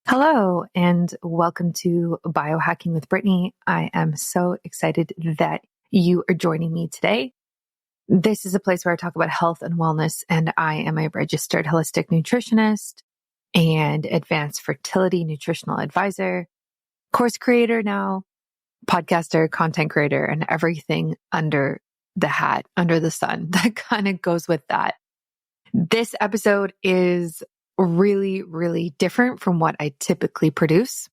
Hello, and welcome to Biohacking with Brittany. I am so excited that you are joining me today. This is a place where I talk about health and wellness, and I am a registered holistic nutritionist and advanced fertility nutritional advisor, course creator now, podcaster, content creator, and everything under the hat, under the sun that kind of goes with that. This episode is really different from what I typically produce.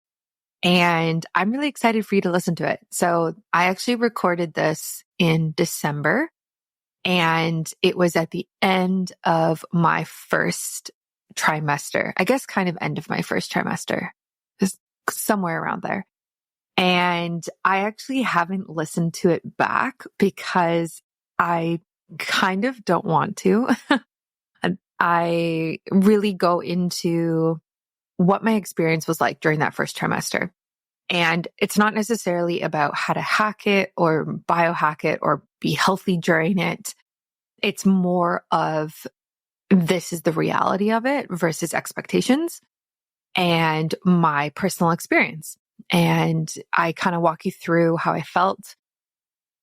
And I'm really excited for you to listen to it. So I actually recorded this in December, and it was at the end of my first trimester. I guess kind of end of my first trimester, just somewhere around there. And I actually haven't listened to it back because I kind of don't want to. I really go into what my experience was like during that first trimester. And it's not necessarily about how to hack it or biohack it or be healthy during it. It's more of this is the reality of it versus expectations and my personal experience. And I kind of walk you through how I felt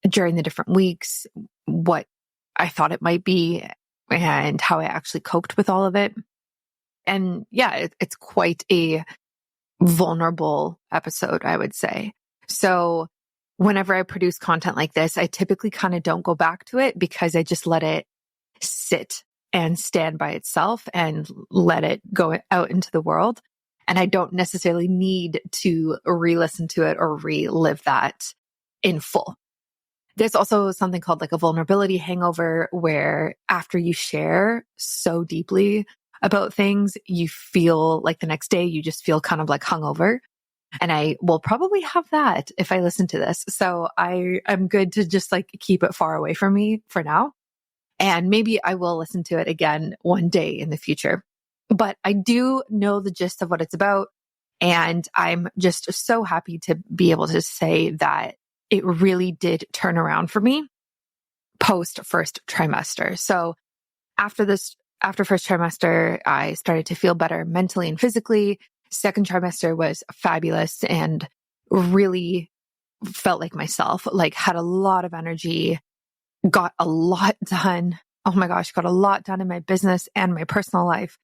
during the different weeks, what I thought it might be, and how I actually coped with all of it. And yeah, it's quite a vulnerable episode, I would say. So whenever I produce content like this, I typically kind of don't go back to it because I just let it sit and stand by itself and let it go out into the world. And I don't necessarily need to re-listen to it or relive that in full. There's also something called like a vulnerability hangover, where after you share so deeply about things, you feel like the next day you just feel kind of like hungover. And I will probably have that if I listen to this. So I'm good to just like keep it far away from me for now. And maybe I will listen to it again one day in the future. But I do know the gist of what it's about. And I'm just so happy to be able to say that it really did turn around for me post first trimester. So after first trimester, I started to feel better mentally and physically. Second trimester was fabulous and really felt like myself, like had a lot of energy, got a lot done. Oh my gosh, got a lot done in my business and my personal life,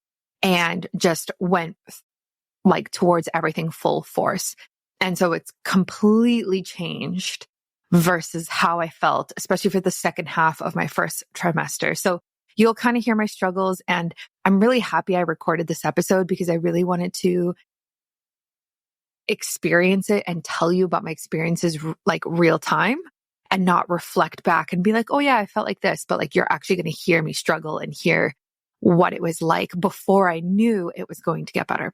and just went like towards everything full force. And so it's completely changed versus how I felt, especially for the second half of my first trimester. So you'll kind of hear my struggles, and I'm really happy I recorded this episode because I really wanted to experience it and tell you about my experiences like real time and not reflect back and be like, oh yeah, I felt like this, but like you're actually going to hear me struggle and hear what it was like before I knew it was going to get better.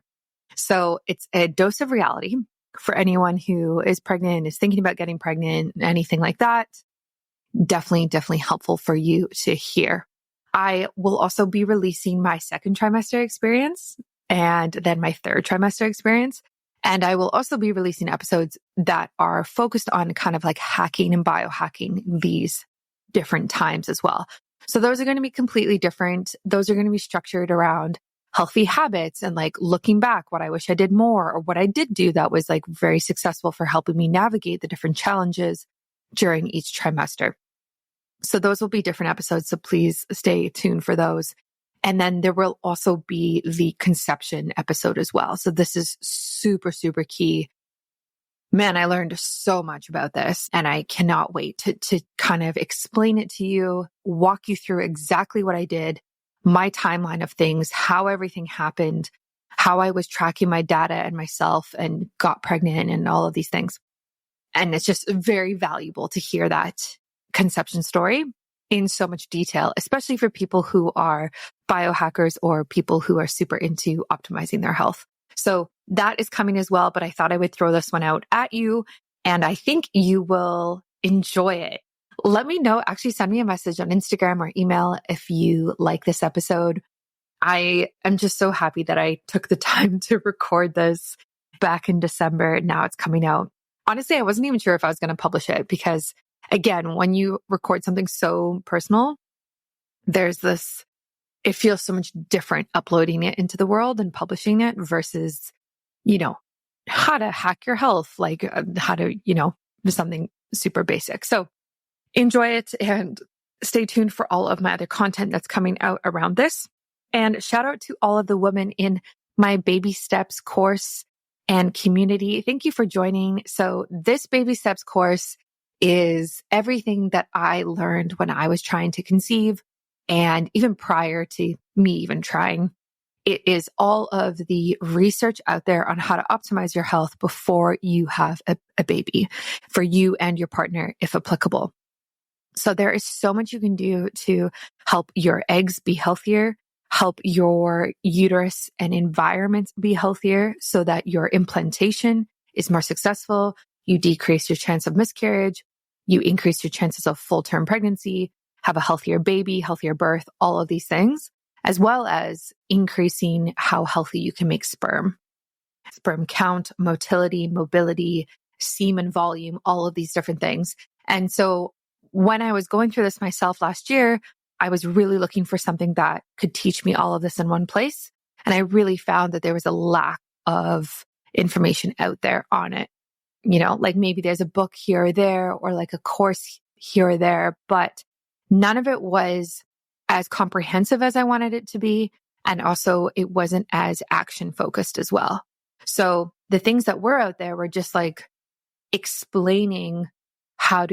So it's a dose of reality for anyone who is pregnant, is thinking about getting pregnant, anything like that. Definitely helpful for you to hear. I will also be releasing my second trimester experience and then my third trimester experience. And I will also be releasing episodes that are focused on kind of like hacking and biohacking these different times as well. So those are going to be completely different. Those are going to be structured around healthy habits and like looking back, what I wish I did more or what I did do that was like very successful for helping me navigate the different challenges during each trimester. So those will be different episodes. So please stay tuned for those. And then there will also be the conception episode as well. So this is super key. Man, I learned so much about this, and I cannot wait to kind of explain it to you, walk you through exactly what I did, my timeline of things, how everything happened, how I was tracking my data and myself and got pregnant and all of these things. And it's just very valuable to hear that conception story in so much detail, especially for people who are biohackers or people who are super into optimizing their health. So that is coming as well, but I thought I would throw this one out at you, and I think you will enjoy it. Let me know. Actually, send me a message on Instagram or email if you like this episode. I am just so happy that I took the time to record this back in December. Now it's coming out. Honestly, I wasn't even sure if I was going to publish it because, again, when you record something so personal, there's this, it feels so much different uploading it into the world and publishing it versus how to hack your health, like how to, something super basic. So enjoy it and stay tuned for all of my other content that's coming out around this. And shout out to all of the women in my Baby Steps course and community. Thank you for joining. So this Baby Steps course is everything that I learned when I was trying to conceive and even prior to me even trying. It is all of the research out there on how to optimize your health before you have a baby for you and your partner, if applicable. So there is so much you can do to help your eggs be healthier, help your uterus and environment be healthier so that your implantation is more successful. You decrease your chance of miscarriage. You increase your chances of full-term pregnancy, have a healthier baby, healthier birth, all of these things, as well as increasing how healthy you can make sperm count, motility, semen volume, all of these different things. And so when I was going through this myself last year, I was really looking for something that could teach me all of this in one place. And I really found that there was a lack of information out there on it. Like maybe there's a book here or there, or like a course here or there, but none of it was as comprehensive as I wanted it to be. And also it wasn't as action focused as well. So the things that were out there were just like explaining how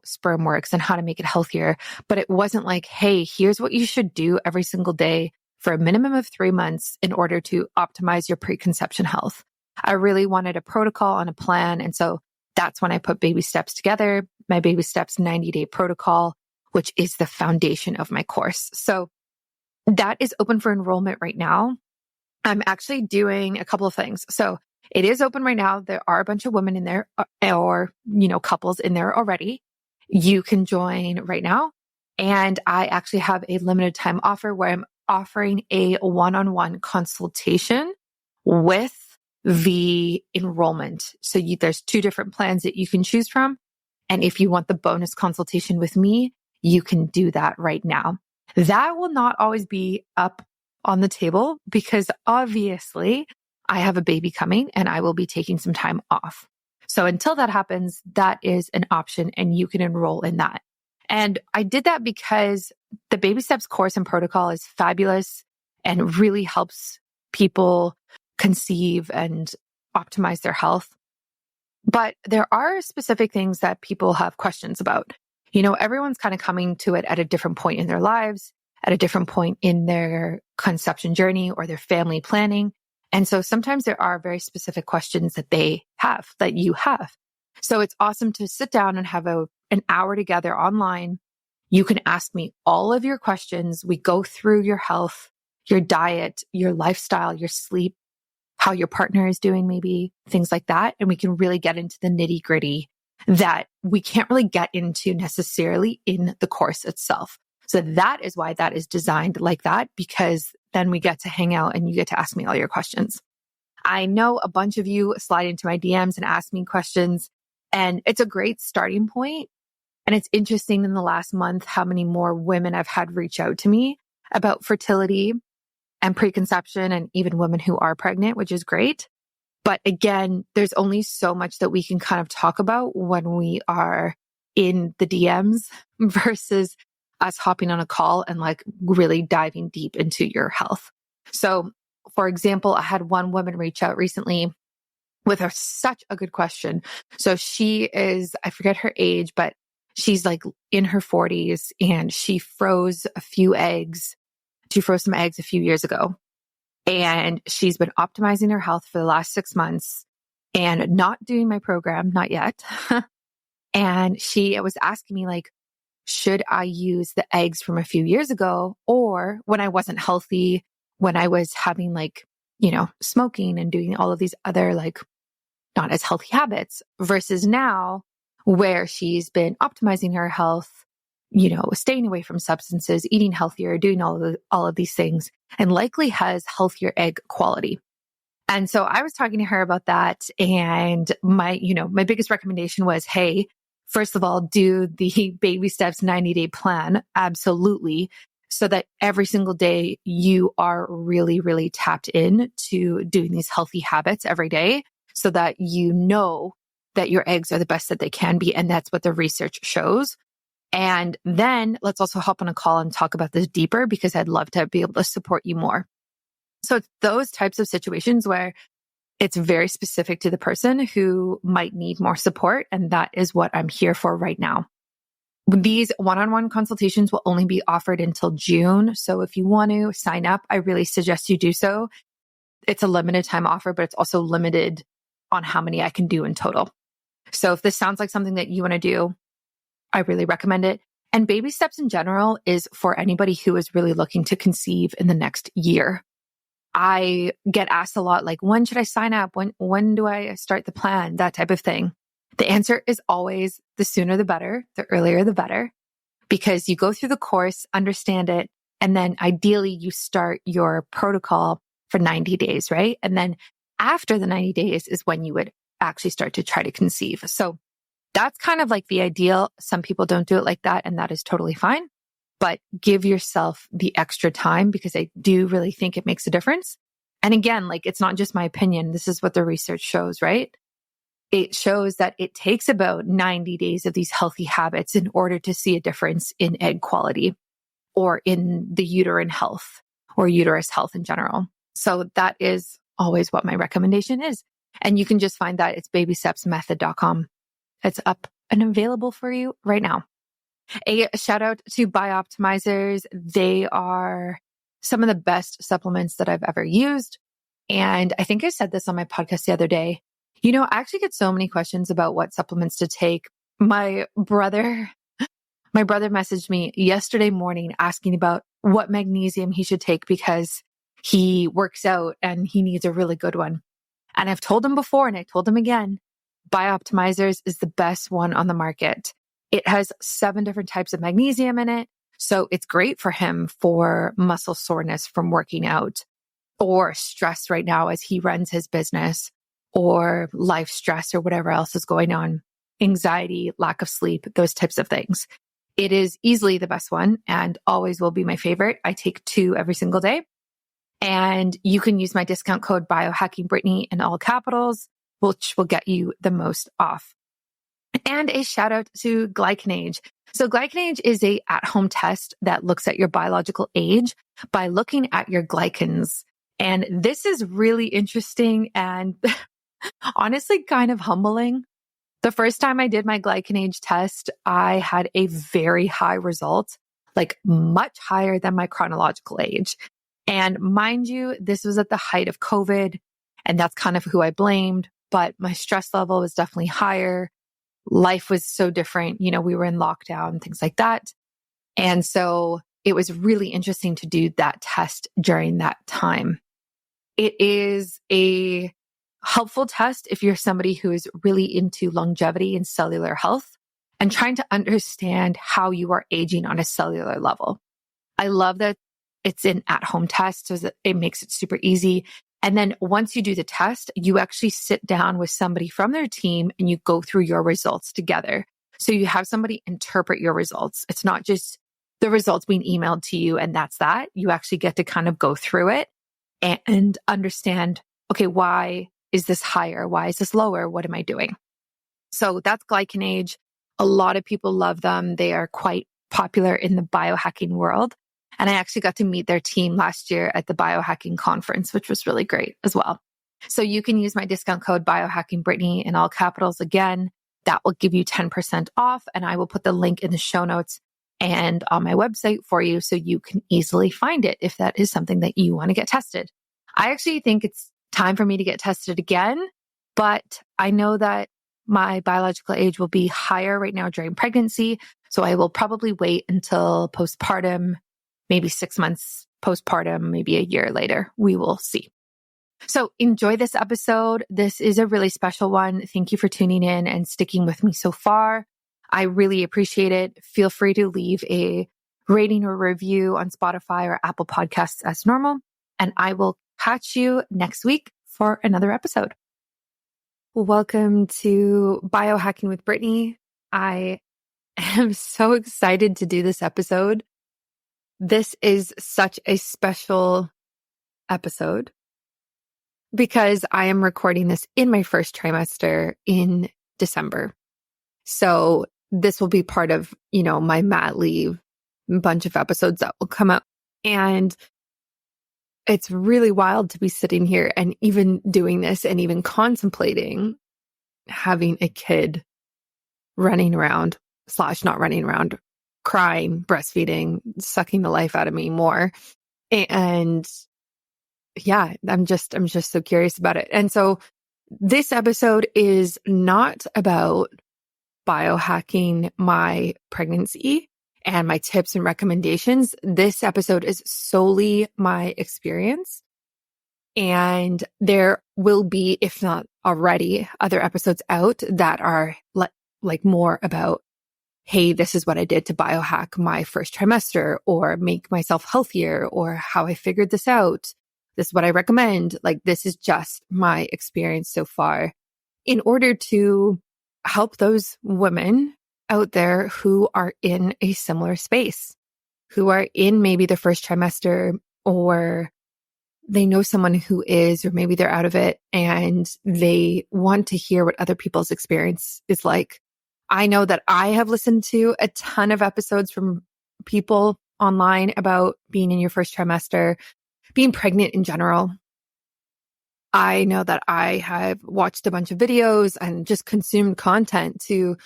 sperm works and how to make it healthier. But it wasn't like, hey, here's what you should do every single day for a minimum of 3 months in order to optimize your preconception health. I really wanted a protocol and a plan. And so that's when I put Baby Steps together, my Baby Steps 90-day protocol, which is the foundation of my course. So that is open for enrollment right now. I'm actually doing a couple of things. So it is open right now. There are a bunch of women in there or, couples in there already. You can join right now. And I actually have a limited time offer where I'm offering a one-on-one consultation with the enrollment. So there's 2 different plans that you can choose from. And if you want the bonus consultation with me, you can do that right now. That will not always be up on the table because obviously I have a baby coming and I will be taking some time off. So until that happens, that is an option and you can enroll in that. And I did that because the Baby Steps course and protocol is fabulous and really helps people conceive and optimize their health. But there are specific things that people have questions about. Everyone's kind of coming to it at a different point in their lives, at a different point in their conception journey or their family planning. And so sometimes there are very specific questions that you have. So it's awesome to sit down and have an hour together online. You can ask me all of your questions. We go through your health, your diet, your lifestyle, your sleep, how your partner is doing, maybe things like that. And we can really get into the nitty gritty that we can't really get into necessarily in the course itself. So that is why that is designed like that, because then we get to hang out and you get to ask me all your questions. I know a bunch of you slide into my DMs and ask me questions, and it's a great starting point. And it's interesting in the last month how many more women I've had reach out to me about fertility and preconception, and even women who are pregnant, which is great. But again, there's only so much that we can kind of talk about when we are in the DMs versus us hopping on a call and like really diving deep into your health. So for example, I had one woman reach out recently with such a good question. So she is, I forget her age, but she's like in her 40s and she froze some eggs a few years ago. And she's been optimizing her health for the last 6 months and not doing my program, not yet. And she was asking me like, should I use the eggs from a few years ago, or when I wasn't healthy, when I was having like, smoking and doing all of these other like not as healthy habits, versus now where she's been optimizing her health, staying away from substances, eating healthier, doing all of these things, and likely has healthier egg quality. And so I was talking to her about that. And my biggest recommendation was, hey, first of all, do the Baby Steps 90-day plan. Absolutely. so that every single day you are really, really tapped in to doing these healthy habits every day so that you know that your eggs are the best that they can be. And that's what the research shows. And then let's also hop on a call and talk about this deeper because I'd love to be able to support you more. So it's those types of situations where it's very specific to the person who might need more support. And that is what I'm here for right now. These one-on-one consultations will only be offered until June. So if you want to sign up, I really suggest you do so. It's a limited time offer, but it's also limited on how many I can do in total. So if this sounds like something that you want to do, I really recommend it. And baby steps in general is for anybody who is really looking to conceive in the next year. I get asked a lot, like, when should I sign up? When do I start the plan? That type of thing. The answer is always the sooner the better, the earlier the better, because you go through the course, understand it, and then ideally you start your protocol for 90 days, right? And then after the 90 days is when you would actually start to try to conceive. So that's kind of like the ideal. Some people don't do it like that, and that is totally fine. But give yourself the extra time because I do really think it makes a difference. And again, like, it's not just my opinion. This is what the research shows, right? It shows that it takes about 90 days of these healthy habits in order to see a difference in egg quality or in the uterine health or uterus health in general. So that is always what my recommendation is. And you can just find that. It's babystepsmethod.com. It's up and available for you right now. A shout out to Bioptimizers. They are some of the best supplements that I've ever used. And I think I said this on my podcast the other day. You know, I actually get so many questions about what supplements to take. My brother messaged me yesterday morning asking about what magnesium he should take because he works out and he needs a really good one. And I've told him before and I told him again, Bioptimizers is the best one on the market. It has 7 different types of magnesium in it. So it's great for him for muscle soreness from working out or stress right now as he runs his business or life stress or whatever else is going on, anxiety, lack of sleep, those types of things. It is easily the best one and always will be my favorite. I take 2 every single day. And you can use my discount code biohackingbrittany in all capitals, which will get you the most off. And a shout out to Glycanage. So Glycanage is a at-home test that looks at your biological age by looking at your glycans. And this is really interesting and honestly kind of humbling. The first time I did my Glycanage test, I had a very high result, like much higher than my chronological age. And mind you, this was at the height of COVID, and that's kind of who I blamed, but my stress level was definitely higher. Life was so different. You know, we were in lockdown, things like that. And so it was really interesting to do that test during that time. It is a helpful test if you're somebody who is really into longevity and cellular health and trying to understand how you are aging on a cellular level. I love that it's an at-home test, so that it makes it super easy. And then once you do the test, you actually sit down with somebody from their team and you go through your results together. So you have somebody interpret your results. It's not just the results being emailed to you and that's that. You actually get to kind of go through it and understand, okay, why is this higher? Why is this lower? What am I doing? So that's Glycanage. A lot of people love them. They are quite popular in the biohacking world. And I actually got to meet their team last year at the biohacking conference, which was really great as well. So you can use my discount code biohackingbrittany in all capitals. Again, that will give you 10% off. And I will put the link in the show notes and on my website for you so you can easily find it if that is something that you want to get tested. I actually think it's time for me to get tested again, but I know that my biological age will be higher right now during pregnancy. So I will probably wait until postpartum, maybe 6 months postpartum, maybe a year later. We will see. So enjoy this episode. This is a really special one. Thank you for tuning in and sticking with me so far. I really appreciate it. Feel free to leave a rating or review on Spotify or Apple Podcasts as normal. And I will catch you next week for another episode. Welcome to Biohacking with Brittany. I am so excited to do this episode This is such a special episode because I am recording this in my first trimester in December. So this will be part of, my mat leave bunch of episodes that will come out. And it's really wild to be sitting here and even doing this and even contemplating having a kid running around / not running around, crying, breastfeeding, sucking the life out of me more. And yeah, I'm just so curious about it. And so this episode is not about biohacking my pregnancy and my tips and recommendations. This episode is solely my experience. And there will be, if not already, other episodes out that are like more about, hey, this is what I did to biohack my first trimester or make myself healthier or how I figured this out. This is what I recommend. Like, this is just my experience so far in order to help those women out there who are in a similar space, who are in maybe the first trimester, or they know someone who is, or maybe they're out of it and they want to hear what other people's experience is like. I know that I have listened to a ton of episodes from people online about being in your first trimester, being pregnant in general. I know that I have watched a bunch of videos and just consumed content to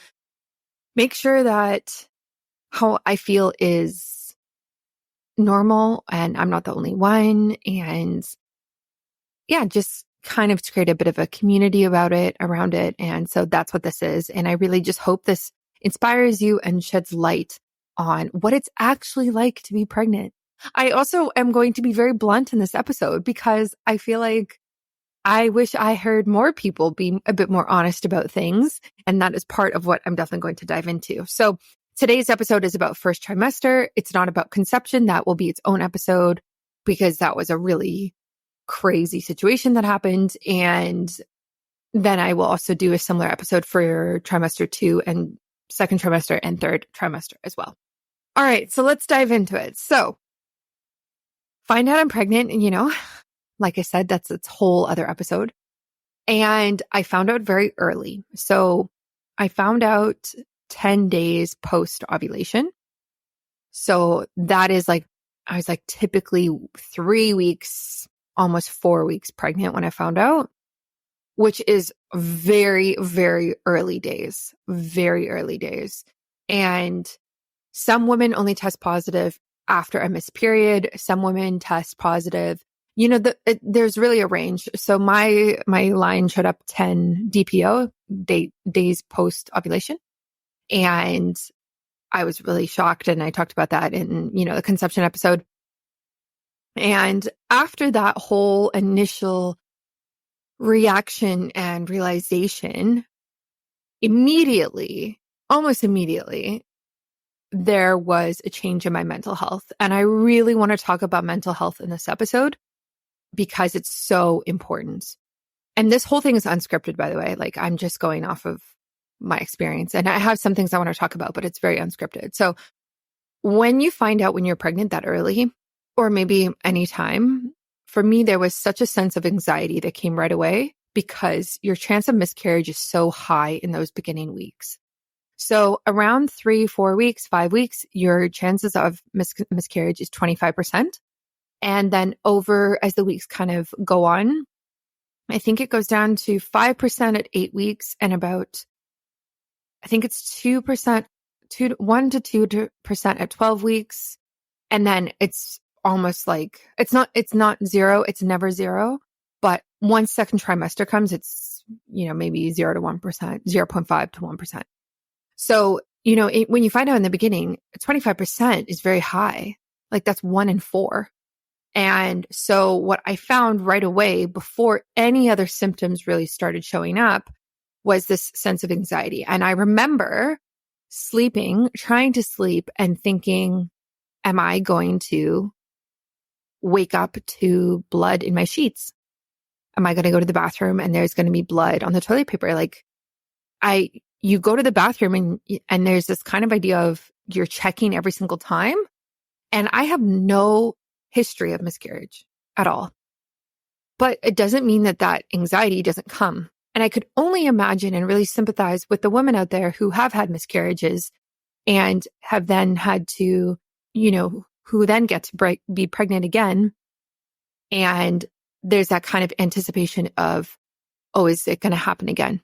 make sure that how I feel is normal and I'm not the only one. And yeah, just kind of to create a bit of a community around it. And so that's what this is. And I really just hope this inspires you and sheds light on what it's actually like to be pregnant. I also am going to be very blunt in this episode because I feel like I wish I heard more people be a bit more honest about things. And that is part of what I'm definitely going to dive into. So today's episode is about first trimester. It's not about conception. That will be its own episode because that was a really crazy situation that happened. And then I will also do a similar episode for trimester 2 and second trimester and third trimester as well. All right. So let's dive into it. So find out I'm pregnant and, like I said, that's its whole other episode. And I found out very early. So I found out 10 days post ovulation. So that is I was typically 3 weeks, almost 4 weeks pregnant when I found out, which is very, very early days, And some women only test positive after a missed period. Some women test positive. There's really a range. So my line showed up 10 DPO, days post ovulation. And I was really shocked. And I talked about that in, the conception episode. And after that whole initial reaction and realization, almost immediately, there was a change in my mental health. And I really want to talk about mental health in this episode because it's so important. And this whole thing is unscripted, by the way. I'm just going off of my experience. And I have some things I want to talk about, but it's very unscripted. So when you find out when you're pregnant that early, or maybe anytime, for me, there was such a sense of anxiety that came right away because your chance of miscarriage is so high in those beginning weeks. So around 3, 4 weeks, 5 weeks, your chances of miscarriage is 25%. And then as the weeks kind of go on, I think it goes down to 5% at 8 weeks and I think it's 2%, 1 to 2% at 12 weeks. And then it's almost it's not zero. It's never zero. But once second trimester comes, it's, maybe 0 to 1%, 0.5 to 1%. So, when you find out in the beginning, 25% is very high. That's 1 in 4. And so what I found right away before any other symptoms really started showing up was this sense of anxiety. And I remember trying to sleep and thinking, am I going to wake up to blood in my sheets? Am I going to go to the bathroom and there's going to be blood on the toilet paper? You go to the bathroom and there's this kind of idea of you're checking every single time. And I have no history of miscarriage at all. But it doesn't mean that that anxiety doesn't come. And I could only imagine and really sympathize with the women out there who have had miscarriages and have then had to, who then get to be pregnant again. And there's that kind of anticipation of, oh, is it going to happen again?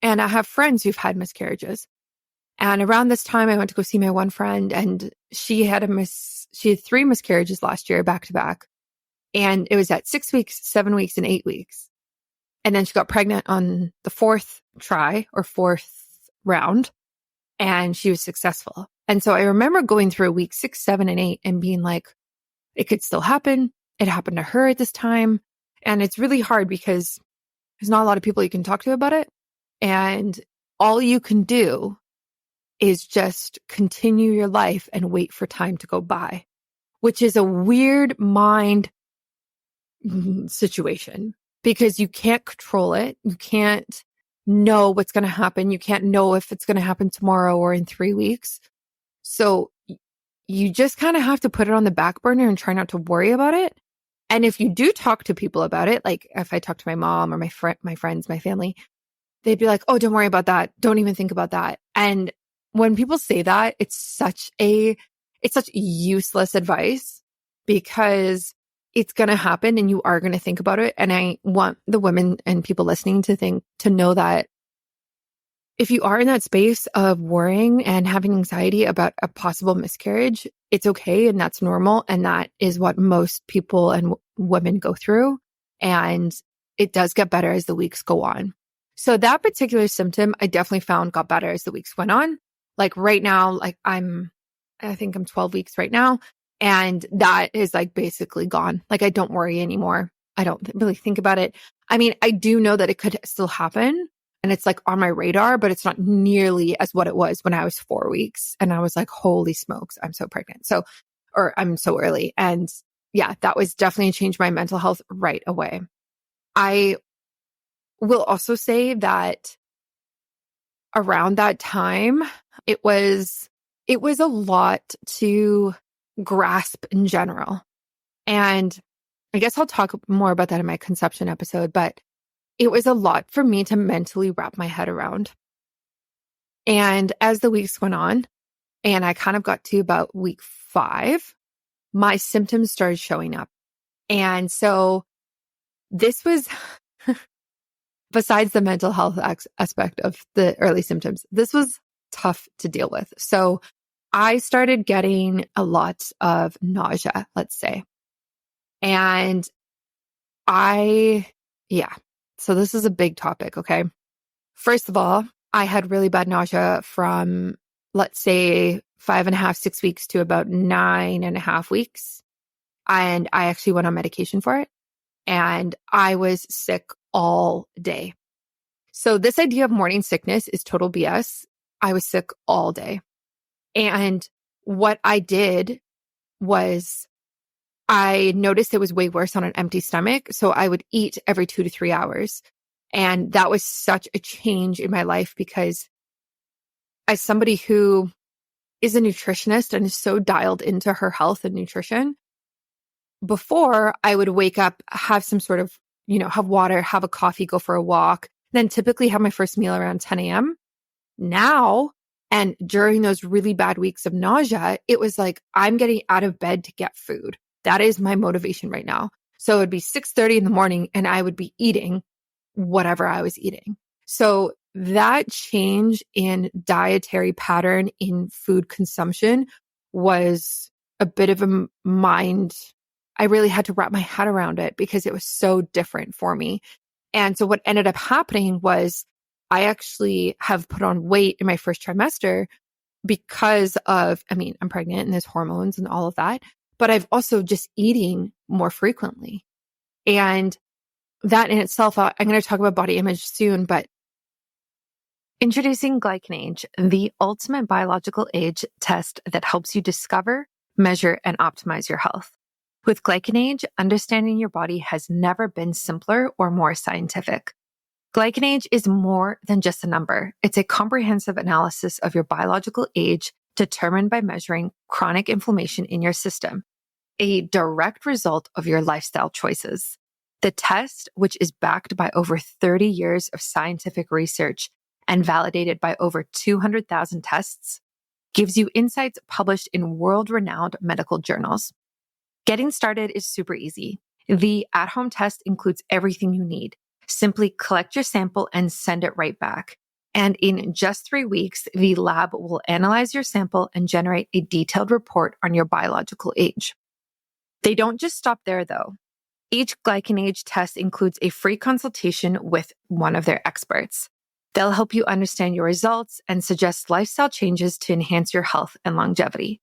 And I have friends who've had miscarriages. And around this time, I went to go see my one friend, and she had 3 miscarriages last year, back to back. And it was at 6 weeks, 7 weeks, and 8 weeks. And then she got pregnant on the 4th try or 4th round, and she was successful. And so I remember going through week 6, 7, and 8 and being like, it could still happen. It happened to her at this time. And it's really hard because there's not a lot of people you can talk to about it. And all you can do is just continue your life and wait for time to go by, which is a weird mind situation because you can't control it. You can't know what's going to happen. You can't know if it's going to happen tomorrow or in 3 weeks. So you just kind of have to put it on the back burner and try not to worry about it. And if you do talk to people about it, like if I talk to my mom or my friends, my family, they'd be like, oh, don't worry about that. Don't even think about that. And when people say that, it's such useless advice because it's going to happen and you are going to think about it. And I want the women and people listening to know that if you are in that space of worrying and having anxiety about a possible miscarriage, it's okay. And that's normal. And that is what most people and women go through. And it does get better as the weeks go on. So that particular symptom, I definitely found got better as the weeks went on. Like right now, like I think I'm 12 weeks right now. And that is like basically gone. Like I don't worry anymore. I don't really think about it. I mean, I do know that it could still happen and it's like on my radar, but it's not nearly as what it was when I was 4 weeks. And I was like, holy smokes, I'm so pregnant. Or I'm so early. And yeah, that was definitely changed my mental health right away. I will also say that around that time, it was a lot to grasp in general. And I guess I'll talk more about that in my conception episode, but it was a lot for me to mentally wrap my head around. And as the weeks went on, and I kind of got to about week 5, my symptoms started showing up. And so this was, besides the mental health aspect of the early symptoms, this was tough to deal with. So I started getting a lot of nausea, let's say. And so this is a big topic, okay? First of all, I had really bad nausea from, let's say, 5.5, 6 weeks to about 9.5 weeks. And I actually went on medication for it. And I was sick all day. So this idea of morning sickness is total BS. I was sick all day. And what I did was I noticed it was way worse on an empty stomach. So I would eat every 2 to 3 hours. And that was such a change in my life because as somebody who is a nutritionist and is so dialed into her health and nutrition, before I would wake up, have some sort of, have water, have a coffee, go for a walk, then typically have my first meal around 10 a.m. Now, and during those really bad weeks of nausea, it was like, I'm getting out of bed to get food. That is my motivation right now. So it would be 6:30 in the morning and I would be eating whatever I was eating. So that change in dietary pattern in food consumption was a bit of a mind. I really had to wrap my head around it because it was so different for me. And so what ended up happening was I actually have put on weight in my first trimester because of, I'm pregnant and there's hormones and all of that, but I've also just eating more frequently. And that in itself, I'm going to talk about body image soon, but introducing GlycanAge, the ultimate biological age test that helps you discover, measure, and optimize your health. With GlycanAge, understanding your body has never been simpler or more scientific. GlycanAge is more than just a number. It's a comprehensive analysis of your biological age determined by measuring chronic inflammation in your system, a direct result of your lifestyle choices. The test, which is backed by over 30 years of scientific research and validated by over 200,000 tests, gives you insights published in world-renowned medical journals. Getting started is super easy. The at-home test includes everything you need. Simply collect your sample and send it right back. And in just 3 weeks, the lab will analyze your sample and generate a detailed report on your biological age. They don't just stop there, though. Each glycan age test includes a free consultation with one of their experts. They'll help you understand your results and suggest lifestyle changes to enhance your health and longevity.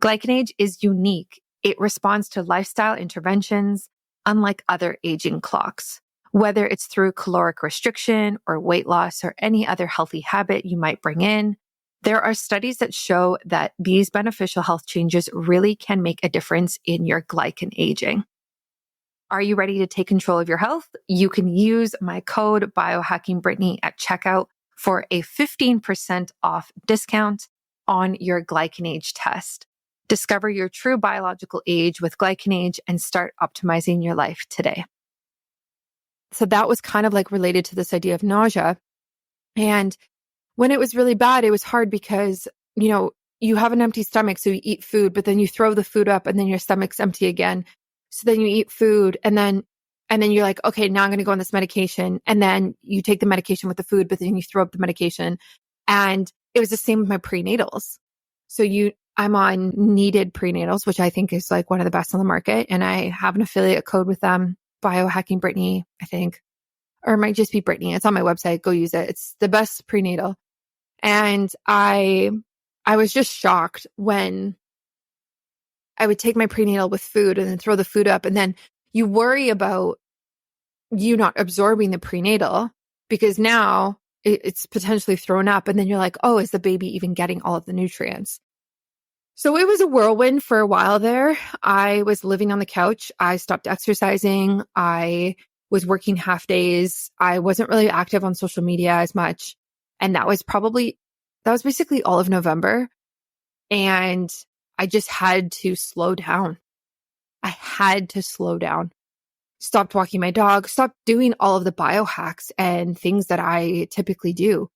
Glycan age is unique. It responds to lifestyle interventions, unlike other aging clocks. Whether it's through caloric restriction or weight loss or any other healthy habit you might bring in, there are studies that show that these beneficial health changes really can make a difference in your glycan aging. Are you ready to take control of your health? You can use my code biohackingbrittany at checkout for a 15% off discount on your glycan age test. Discover your true biological age with glycan age and start optimizing your life today. So that was kind of like related to this idea of nausea. And when it was really bad, it was hard because, you have an empty stomach, so you eat food, but then you throw the food up and then your stomach's empty again. So then you eat food and then you're like, okay, now I'm going to go on this medication. And then you take the medication with the food, but then you throw up the medication. And it was the same with my prenatals. So I'm on needed prenatals, which I think is like one of the best on the market. And I have an affiliate code with them, Biohacking Brittany, I think, or it might just be Brittany. It's on my website. Go use it. It's the best prenatal. And I was just shocked when I would take my prenatal with food and then throw the food up. And then you worry about you not absorbing the prenatal because now it's potentially thrown up. And then you're like, oh, is the baby even getting all of the nutrients? So it was a whirlwind for a while there. I was living on the couch. I stopped exercising. I was working half days. I wasn't really active on social media as much. And that was basically all of November. And I just had to slow down. I had to slow down. Stopped walking my dog, stopped doing all of the biohacks and things that I typically do.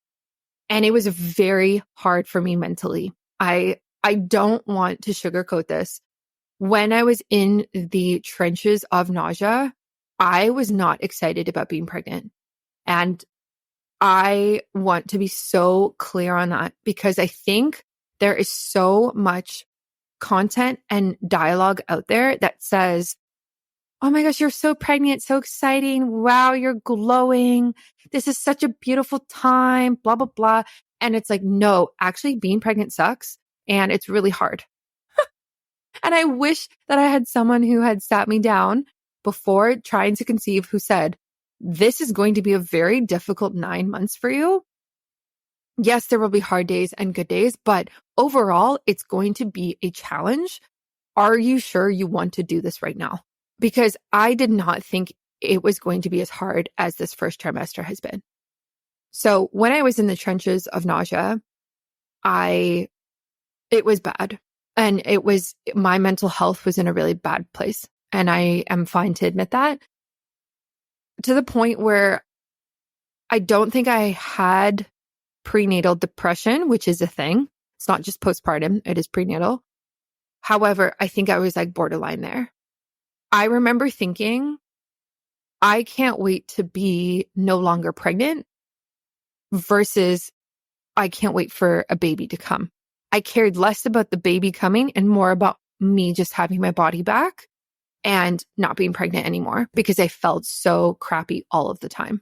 And it was very hard for me mentally. I don't want to sugarcoat this. When I was in the trenches of nausea, I was not excited about being pregnant. And I want to be so clear on that because I think there is so much content and dialogue out there that says, oh my gosh, you're so pregnant, so exciting. Wow, you're glowing. This is such a beautiful time, blah, blah, blah. And it's like, no, actually being pregnant sucks. And it's really hard. And I wish that I had someone who had sat me down before trying to conceive who said, this is going to be a very difficult 9 months for you. Yes, there will be hard days and good days, but overall, it's going to be a challenge. Are you sure you want to do this right now? Because I did not think it was going to be as hard as this first trimester has been. So when I was in the trenches of nausea, it was bad. And my mental health was in a really bad place. And I am fine to admit that, to the point where I don't think I had prenatal depression, which is a thing. It's not just postpartum, it is prenatal. However, I think I was like borderline there. I remember thinking, I can't wait to be no longer pregnant versus I can't wait for a baby to come. I cared less about the baby coming and more about me just having my body back and not being pregnant anymore because I felt so crappy all of the time.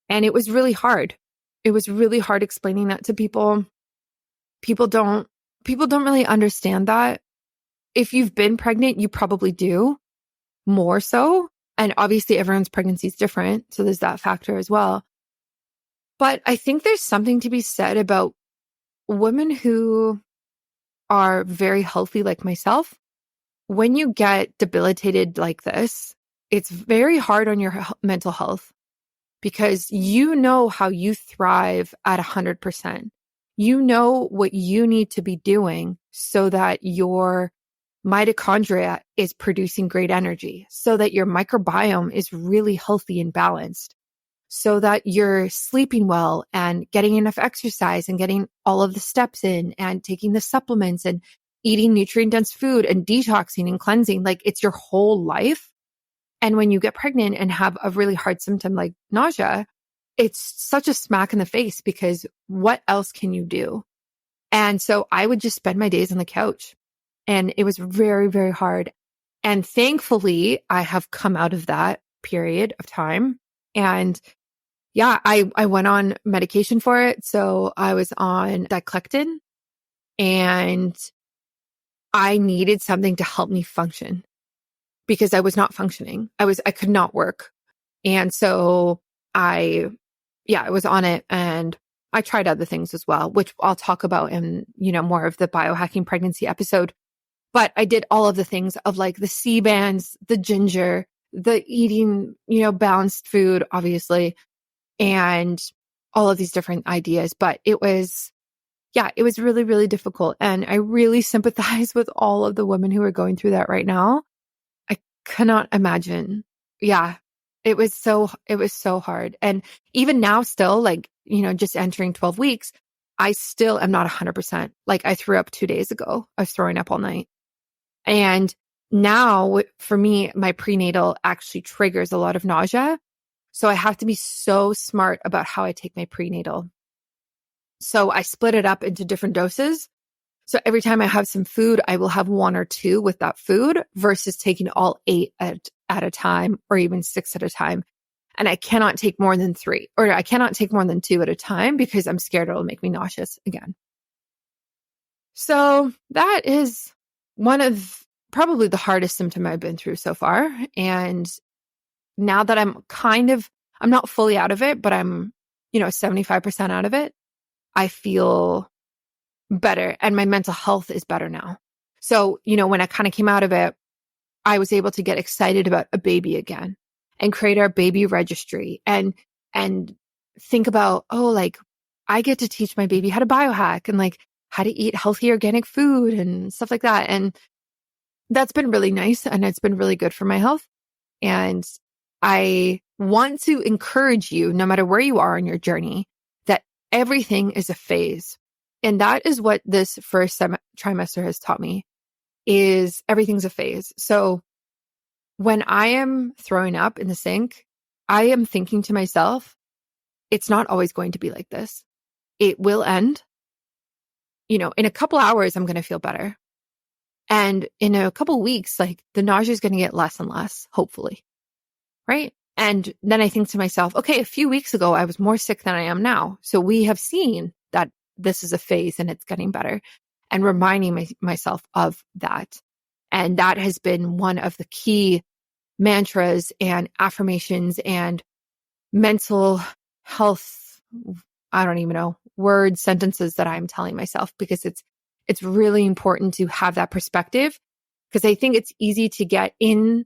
And it was really hard. It was really hard explaining that to people. People don't really understand that. If you've been pregnant, you probably do more so. And obviously everyone's pregnancy is different. So there's that factor as well. But I think there's something to be said about women who are very healthy like myself. When you get debilitated like this, it's very hard on your mental health because you know how you thrive at 100%. you know what you need to be doing so that your mitochondria is producing great energy, so that your microbiome is really healthy and balanced, so that you're sleeping well and getting enough exercise and getting all of the steps in and taking the supplements and eating nutrient dense food and detoxing and cleansing. Like, it's your whole life. And when you get pregnant and have a really hard symptom like nausea, it's such a smack in the face, because what else can you do? And so I would just spend my days on the couch, and it was very, very hard. And thankfully, I have come out of that period of time. And yeah, I went on medication for it. So I was on diclexin, and I needed something to help me function, because I was not functioning. I could not work. And so I was on it, and I tried other things as well, which I'll talk about in, more of the biohacking pregnancy episode. But I did all of the things of like the C bands, the ginger, the eating, balanced food, obviously, and all of these different ideas. But it was really, really difficult. And I really sympathize with all of the women who are going through that right now. I cannot imagine. Yeah, it was so hard. And even now still, like, just entering 12 weeks, I still am not 100%. Like, I threw up 2 days ago. I was throwing up all night. And now for me, my prenatal actually triggers a lot of nausea. So I have to be so smart about how I take my prenatal. So I split it up into different doses. So every time I have some food, I will have 1 or 2 with that food versus taking all 8 at a time, or even 6 at a time. And I cannot take more than 3, or I cannot take more than 2 at a time, because I'm scared it'll make me nauseous again. So that is one of probably the hardest symptom I've been through so far. And now that I'm not fully out of it, but I'm, 75% out of it, I feel better, and my mental health is better now. So, when I kind of came out of it, I was able to get excited about a baby again and create our baby registry and think about, I get to teach my baby how to biohack and like how to eat healthy organic food and stuff like that. And that's been really nice, and it's been really good for my health. And I want to encourage you, no matter where you are in your journey, that everything is a phase. And that is what this first trimester has taught me, is everything's a phase. So when I am throwing up in the sink, I am thinking to myself, it's not always going to be like this. It will end. In a couple hours, I'm going to feel better. And in a couple weeks, like, the nausea is going to get less and less, hopefully. Right? And then I think to myself, okay, a few weeks ago, I was more sick than I am now. So we have seen that this is a phase and it's getting better, and reminding myself of that. And that has been one of the key mantras and affirmations and mental health, I don't even know, words, sentences that I'm telling myself, because it's really important to have that perspective, because I think it's easy to get into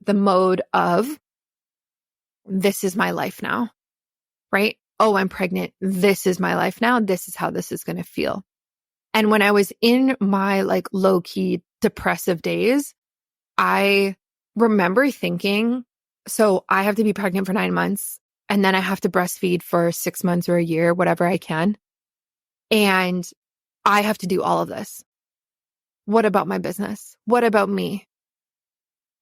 the mode of, this is my life now, right? Oh, I'm pregnant. This is my life now. This is how this is going to feel. And when I was in my like low key depressive days, I remember thinking, so I have to be pregnant for 9 months, and then I have to breastfeed for 6 months or a year, whatever I can. And I have to do all of this. What about my business? What about me?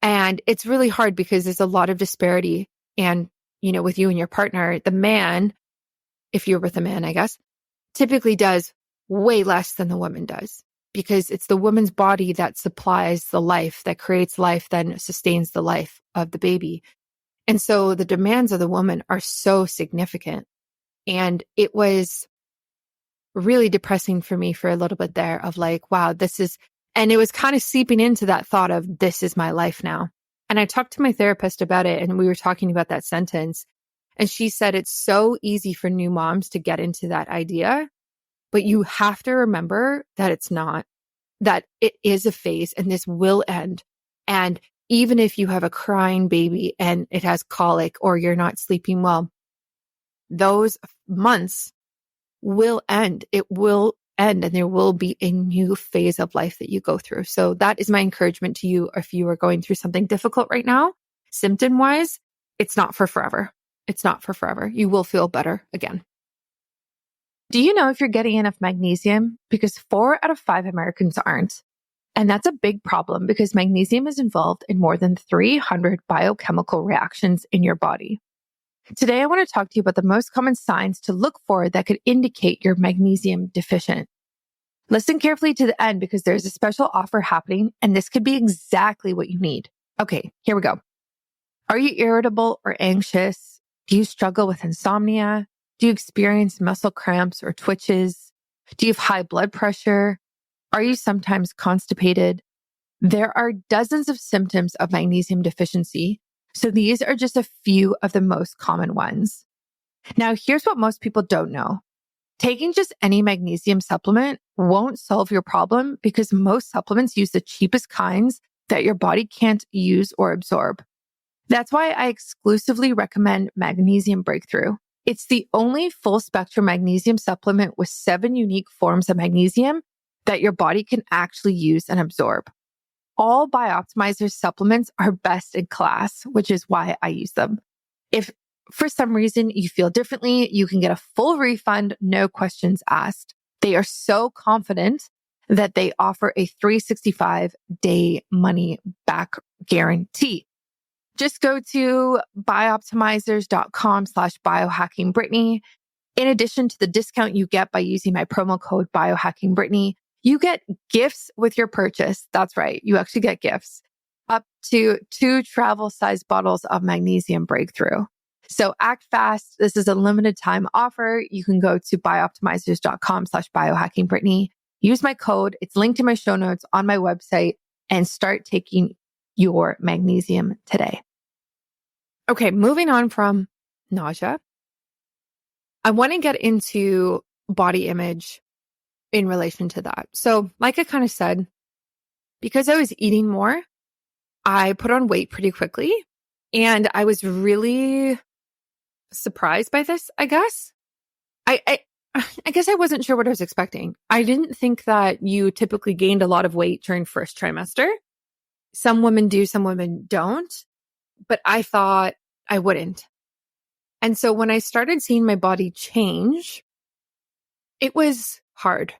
And it's really hard, because there's a lot of disparity. And, with you and your partner, the man, if you're with a man, I guess, typically does way less than the woman does, because it's the woman's body that supplies the life, that creates life, then sustains the life of the baby. And so the demands of the woman are so significant. And it was really depressing for me for a little bit there, of like, wow, and it was kind of seeping into that thought of, this is my life now. And I talked to my therapist about it, and we were talking about that sentence. And she said, it's so easy for new moms to get into that idea, but you have to remember that it's not, that it is a phase, and this will end. And even if you have a crying baby and it has colic, or you're not sleeping well, those months will end. It will end, and there will be a new phase of life that you go through. So that is my encouragement to you. If you are going through something difficult right now, symptom wise, it's not for forever. It's not for forever. You will feel better again. Do you know if you're getting enough magnesium? Because 4 out of 5 Americans aren't. And that's a big problem because magnesium is involved in more than 300 biochemical reactions in your body. Today, I want to talk to you about the most common signs to look for that could indicate you're magnesium deficient. Listen carefully to the end because there's a special offer happening and this could be exactly what you need. Okay, here we go. Are you irritable or anxious? Do you struggle with insomnia? Do you experience muscle cramps or twitches? Do you have high blood pressure? Are you sometimes constipated? There are dozens of symptoms of magnesium deficiency, so these are just a few of the most common ones. Now, here's what most people don't know. Taking just any magnesium supplement won't solve your problem because most supplements use the cheapest kinds that your body can't use or absorb. That's why I exclusively recommend Magnesium Breakthrough. It's the only full spectrum magnesium supplement with 7 unique forms of magnesium that your body can actually use and absorb. All Bioptimizer's supplements are best in class, which is why I use them. If for some reason you feel differently, you can get a full refund, no questions asked. They are so confident that they offer a 365-day money back guarantee. Just go to bioptimizers.com/biohackingbrittany. In addition to the discount you get by using my promo code biohackingbrittany, you get gifts with your purchase. That's right. You actually get gifts up to 2 travel-sized bottles of Magnesium Breakthrough. So act fast. This is a limited time offer. You can go to bioptimizers.com/biohackingbrittany. Use my code. It's linked in my show notes on my website and start taking your magnesium today. Okay, moving on from nausea. I want to get into body image in relation to that. So like I kind of said, because I was eating more, I put on weight pretty quickly and I was really surprised by this, I guess. I guess I wasn't sure what I was expecting. I didn't think that you typically gained a lot of weight during first trimester. Some women do, some women don't, but I thought I wouldn't. And so when I started seeing my body change, it was hard.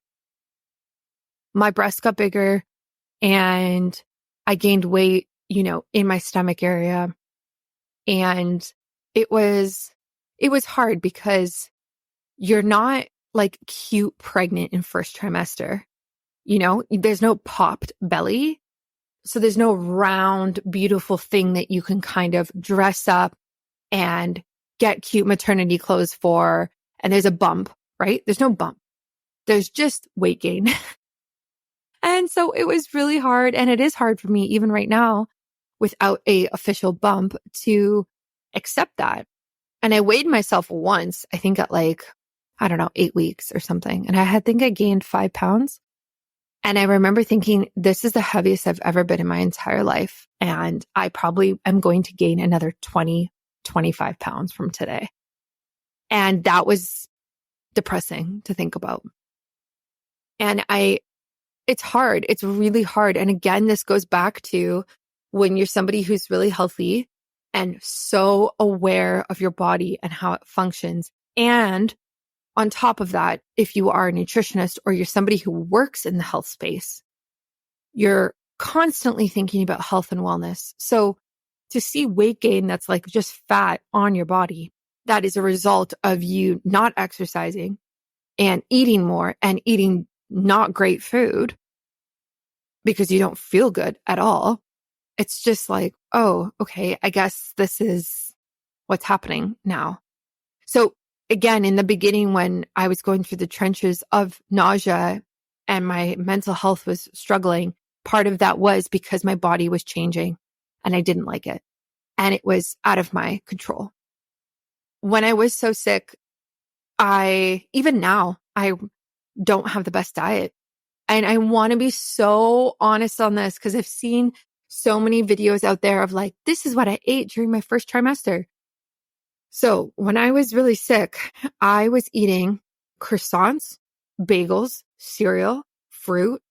My breasts got bigger and I gained weight, in my stomach area. And it was hard because you're not like cute pregnant in first trimester. There's no popped belly. So there's no round, beautiful thing that you can kind of dress up and get cute maternity clothes for. And there's a bump, right? There's no bump. There's just weight gain. And so it was really hard. And it is hard for me even right now without a official bump to accept that. And I weighed myself once, I think at 8 weeks or something. And I think I gained 5 pounds. And I remember thinking, this is the heaviest I've ever been in my entire life. And I probably am going to gain another 20, 25 pounds from today. And that was depressing to think about. And it's hard. It's really hard. And again, this goes back to when you're somebody who's really healthy and so aware of your body and how it functions. And on top of that, if you are a nutritionist or you're somebody who works in the health space, you're constantly thinking about health and wellness. So to see weight gain that's like just fat on your body, that is a result of you not exercising and eating more and eating not great food because you don't feel good at all. It's just like, oh, okay, I guess this is what's happening now. So again, in the beginning, when I was going through the trenches of nausea and my mental health was struggling, part of that was because my body was changing and I didn't like it. And it was out of my control. When I was so sick, even now, I don't have the best diet. And I want to be so honest on this because I've seen so many videos out there of like, this is what I ate during my first trimester. So when I was really sick, I was eating croissants, bagels, cereal, fruit,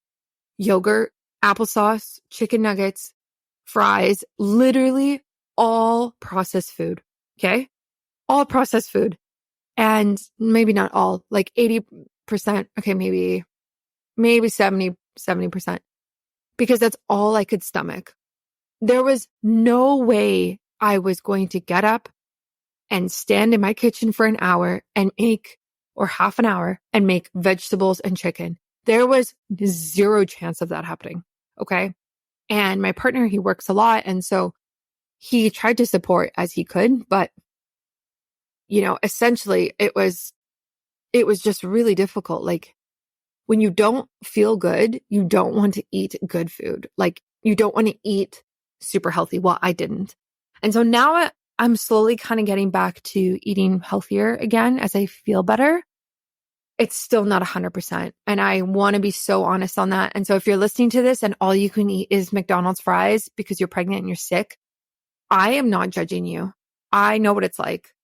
yogurt, applesauce, chicken nuggets, fries, literally all processed food. Okay. All processed food. And maybe not all, like 80%. Okay. Maybe 70%, because that's all I could stomach. There was no way I was going to get up and stand in my kitchen for an hour and make, or half an hour, and make vegetables and chicken. There was zero chance of that happening. Okay. And my partner, he works a lot. And so he tried to support as he could, but essentially it was just really difficult. Like, when you don't feel good, you don't want to eat good food. Like, you don't want to eat super healthy. Well, I didn't. And so now I'm slowly kind of getting back to eating healthier again as I feel better. It's still not 100%. And I want to be so honest on that. And so if you're listening to this and all you can eat is McDonald's fries because you're pregnant and you're sick, I am not judging you. I know what it's like.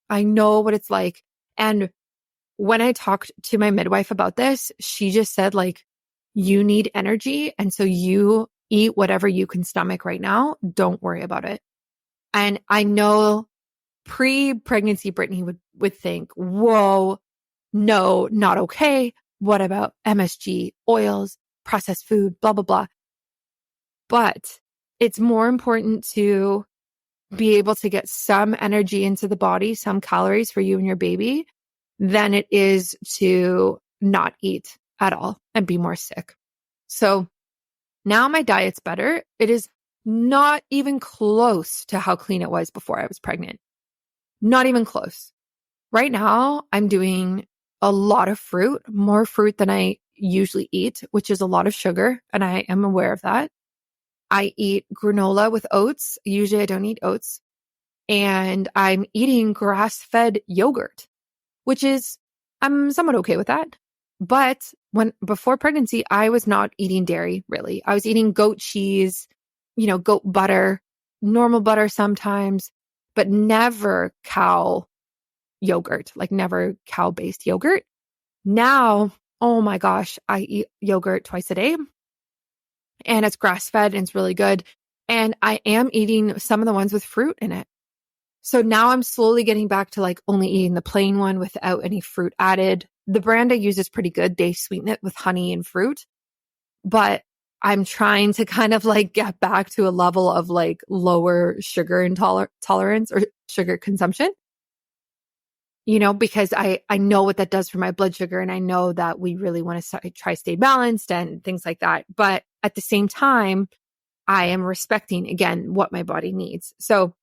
And when I talked to my midwife about this, she just said, like, you need energy. And so you eat whatever you can stomach right now. Don't worry about it. And I know pre-pregnancy, Brittany would think, whoa, no, not okay. What about MSG, oils, processed food, blah, blah, blah. But it's more important to be able to get some energy into the body, some calories for you and your baby, than it is to not eat at all and be more sick. So now my diet's better. It is not even close to how clean it was before I was pregnant. Not even close. Right now, I'm doing a lot of fruit, more fruit than I usually eat, which is a lot of sugar, and I am aware of that. I eat granola with oats. Usually I don't eat oats. And I'm eating grass-fed yogurt, which is, I'm somewhat okay with that. But before pregnancy, I was not eating dairy, really. I was eating goat cheese, goat butter, normal butter sometimes, but never cow yogurt, like never cow-based yogurt. Now, oh my gosh, I eat yogurt twice a day, and it's grass-fed and it's really good. And I am eating some of the ones with fruit in it. So now I'm slowly getting back to like only eating the plain one without any fruit added. The brand I use is pretty good. They sweeten it with honey and fruit, but I'm trying to kind of like get back to a level of like lower sugar tolerance or sugar consumption, because I know what that does for my blood sugar. And I know that we really want to try stay balanced and things like that. But at the same time, I am respecting, again, what my body needs. So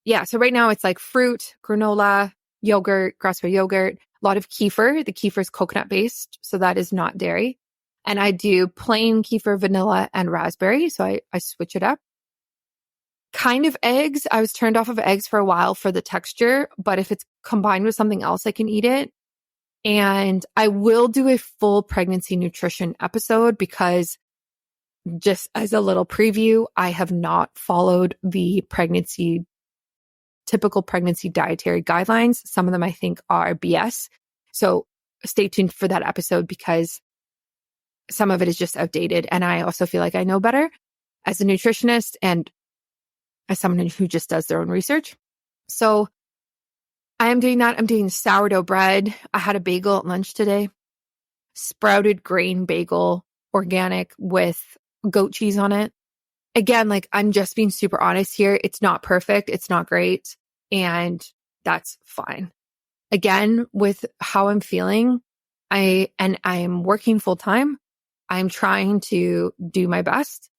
yeah, so right now it's like fruit, granola, yogurt, grass-fed yogurt, a lot of kefir. The kefir is coconut based, so that is not dairy. And I do plain kefir, vanilla, and raspberry. So I switch it up. Kind of eggs. I was turned off of eggs for a while for the texture, but if it's combined with something else, I can eat it. And I will do a full pregnancy nutrition episode because, just as a little preview, I have not followed the typical pregnancy dietary guidelines. Some of them I think are BS. So stay tuned for that episode because some of it is just outdated. And I also feel like I know better as a nutritionist and as someone who just does their own research. So I am doing that. I'm doing sourdough bread. I had a bagel at lunch today. Sprouted grain bagel, organic with goat cheese on it. Again, like, I'm just being super honest here. It's not perfect. It's not great. And that's fine. Again, with how I'm feeling, I am working full time. I'm trying to do my best,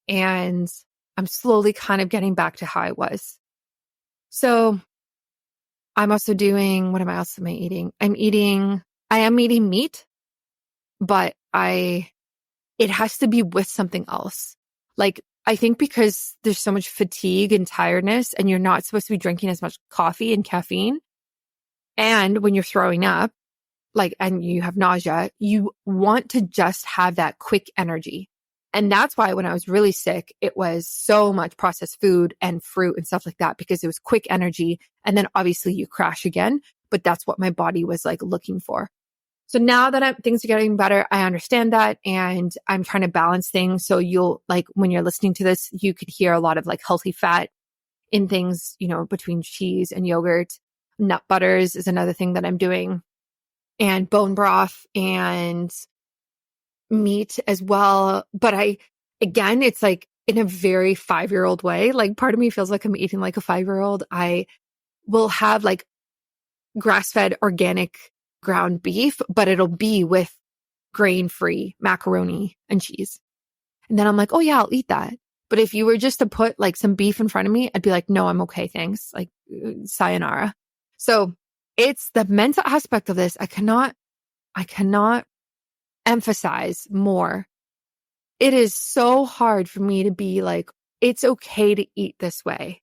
and I'm slowly kind of getting back to how I was. So I'm also doing, what else am I eating? I am eating meat, but it has to be with something else. Like, I think because there's so much fatigue and tiredness, and you're not supposed to be drinking as much coffee and caffeine. And when you're throwing up, and you have nausea, you want to just have that quick energy. And that's why when I was really sick, it was so much processed food and fruit and stuff like that, because it was quick energy. And then obviously you crash again, but that's what my body was like looking for. So now that things are getting better, I understand that. And I'm trying to balance things. So you'll when you're listening to this, you could hear a lot of healthy fat in things, between cheese and yogurt. Nut butters is another thing that I'm doing, and bone broth and meat as well. But again, it's in a very 5-year-old way. Part of me feels like I'm eating like a 5-year-old. I will have grass-fed organic ground beef, but it'll be with grain-free macaroni and cheese. And then I'm like, oh yeah, I'll eat that. But if you were just to put some beef in front of me, I'd be like, no, I'm okay. Thanks. Sayonara. So it's the mental aspect of this. I cannot emphasize more. It is so hard for me to be it's okay to eat this way.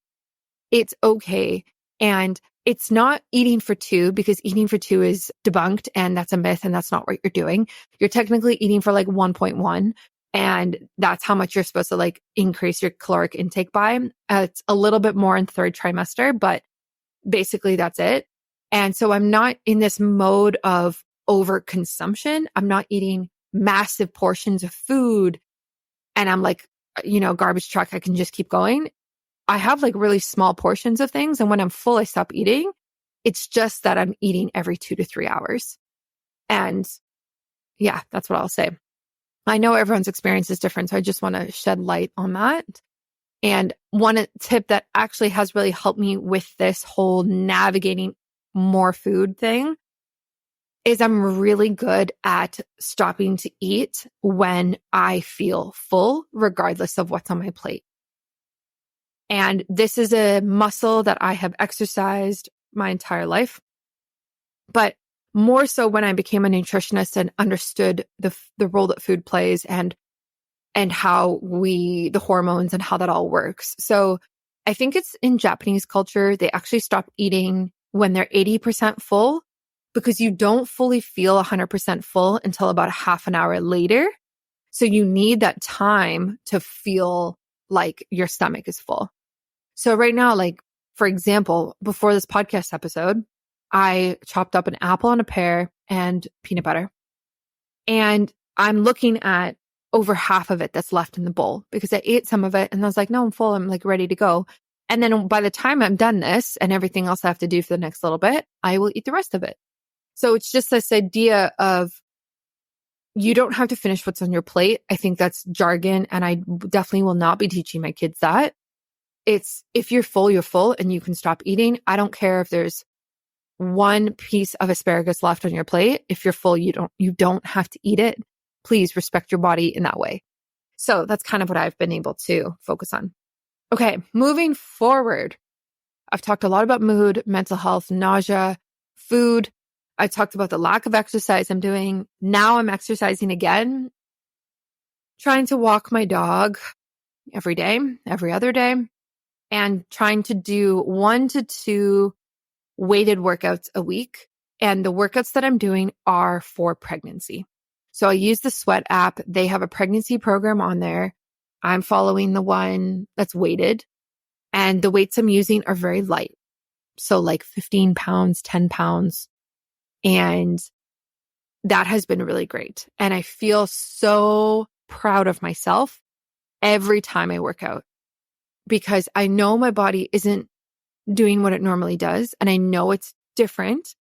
It's okay. And it's not eating for two, because eating for two is debunked and that's a myth and that's not what you're doing. You're technically eating for 1.1. And that's how much you're supposed to increase your caloric intake by. It's a little bit more in third trimester, but basically that's it. And so I'm not in this mode of overconsumption. I'm not eating massive portions of food and I'm garbage truck, I can just keep going. I have really small portions of things. And when I'm full, I stop eating. It's just that I'm eating every 2 to 3 hours. And yeah, that's what I'll say. I know everyone's experience is different, so I just want to shed light on that. And one tip that actually has really helped me with this whole navigating more food thing is I'm really good at stopping to eat when I feel full, regardless of what's on my plate. And this is a muscle that I have exercised my entire life, but more so when I became a nutritionist and understood the role that food plays and how the hormones and how that all works. So I think it's in Japanese culture, they actually stop eating when they're 80% full, because you don't fully feel 100% full until about half an hour later. So you need that time to feel like your stomach is full. So right now, for example, before this podcast episode, I chopped up an apple and a pear and peanut butter. And I'm looking at over half of it that's left in the bowl because I ate some of it and I was like, no, I'm full. I'm ready to go. And then by the time I'm done this and everything else I have to do for the next little bit, I will eat the rest of it. So it's just this idea of you don't have to finish what's on your plate. I think that's jargon. And I definitely will not be teaching my kids that. It's if you're full and you can stop eating. I don't care if there's one piece of asparagus left on your plate. If you're full, you don't have to eat it. Please respect your body in that way. So that's kind of what I've been able to focus on. Okay, moving forward. I've talked a lot about mood, mental health, nausea, food. I talked about the lack of exercise I'm doing. Now I'm exercising again, trying to walk my dog every day, every other day, and trying to do 1 to 2 weighted workouts a week. And the workouts that I'm doing are for pregnancy. So I use the Sweat app. They have a pregnancy program on there. I'm following the one that's weighted, and the weights I'm using are very light. So 15 pounds, 10 pounds. And that has been really great. And I feel so proud of myself every time I work out, because I know my body isn't doing what it normally does. And I know it's different.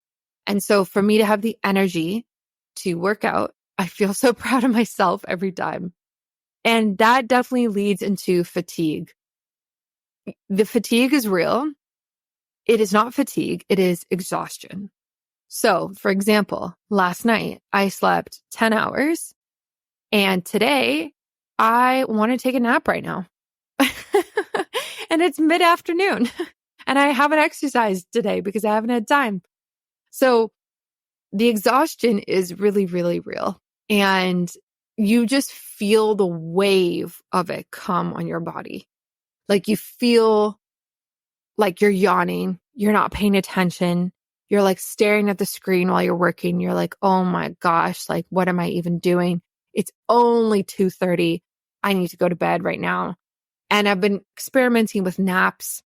And so for me to have the energy to work out, I feel so proud of myself every time. And that definitely leads into fatigue. The fatigue is real. It is not fatigue. It is exhaustion. So for example, last night I slept 10 hours and today I want to take a nap right now. And it's mid-afternoon and I haven't exercised today because I haven't had time. So the exhaustion is really, really real. And you just feel the wave of it come on your body. You feel like you're yawning. You're not paying attention. You're staring at the screen while you're working. You're like, oh my gosh, what am I even doing? It's only 2:30. I need to go to bed right now. And I've been experimenting with naps,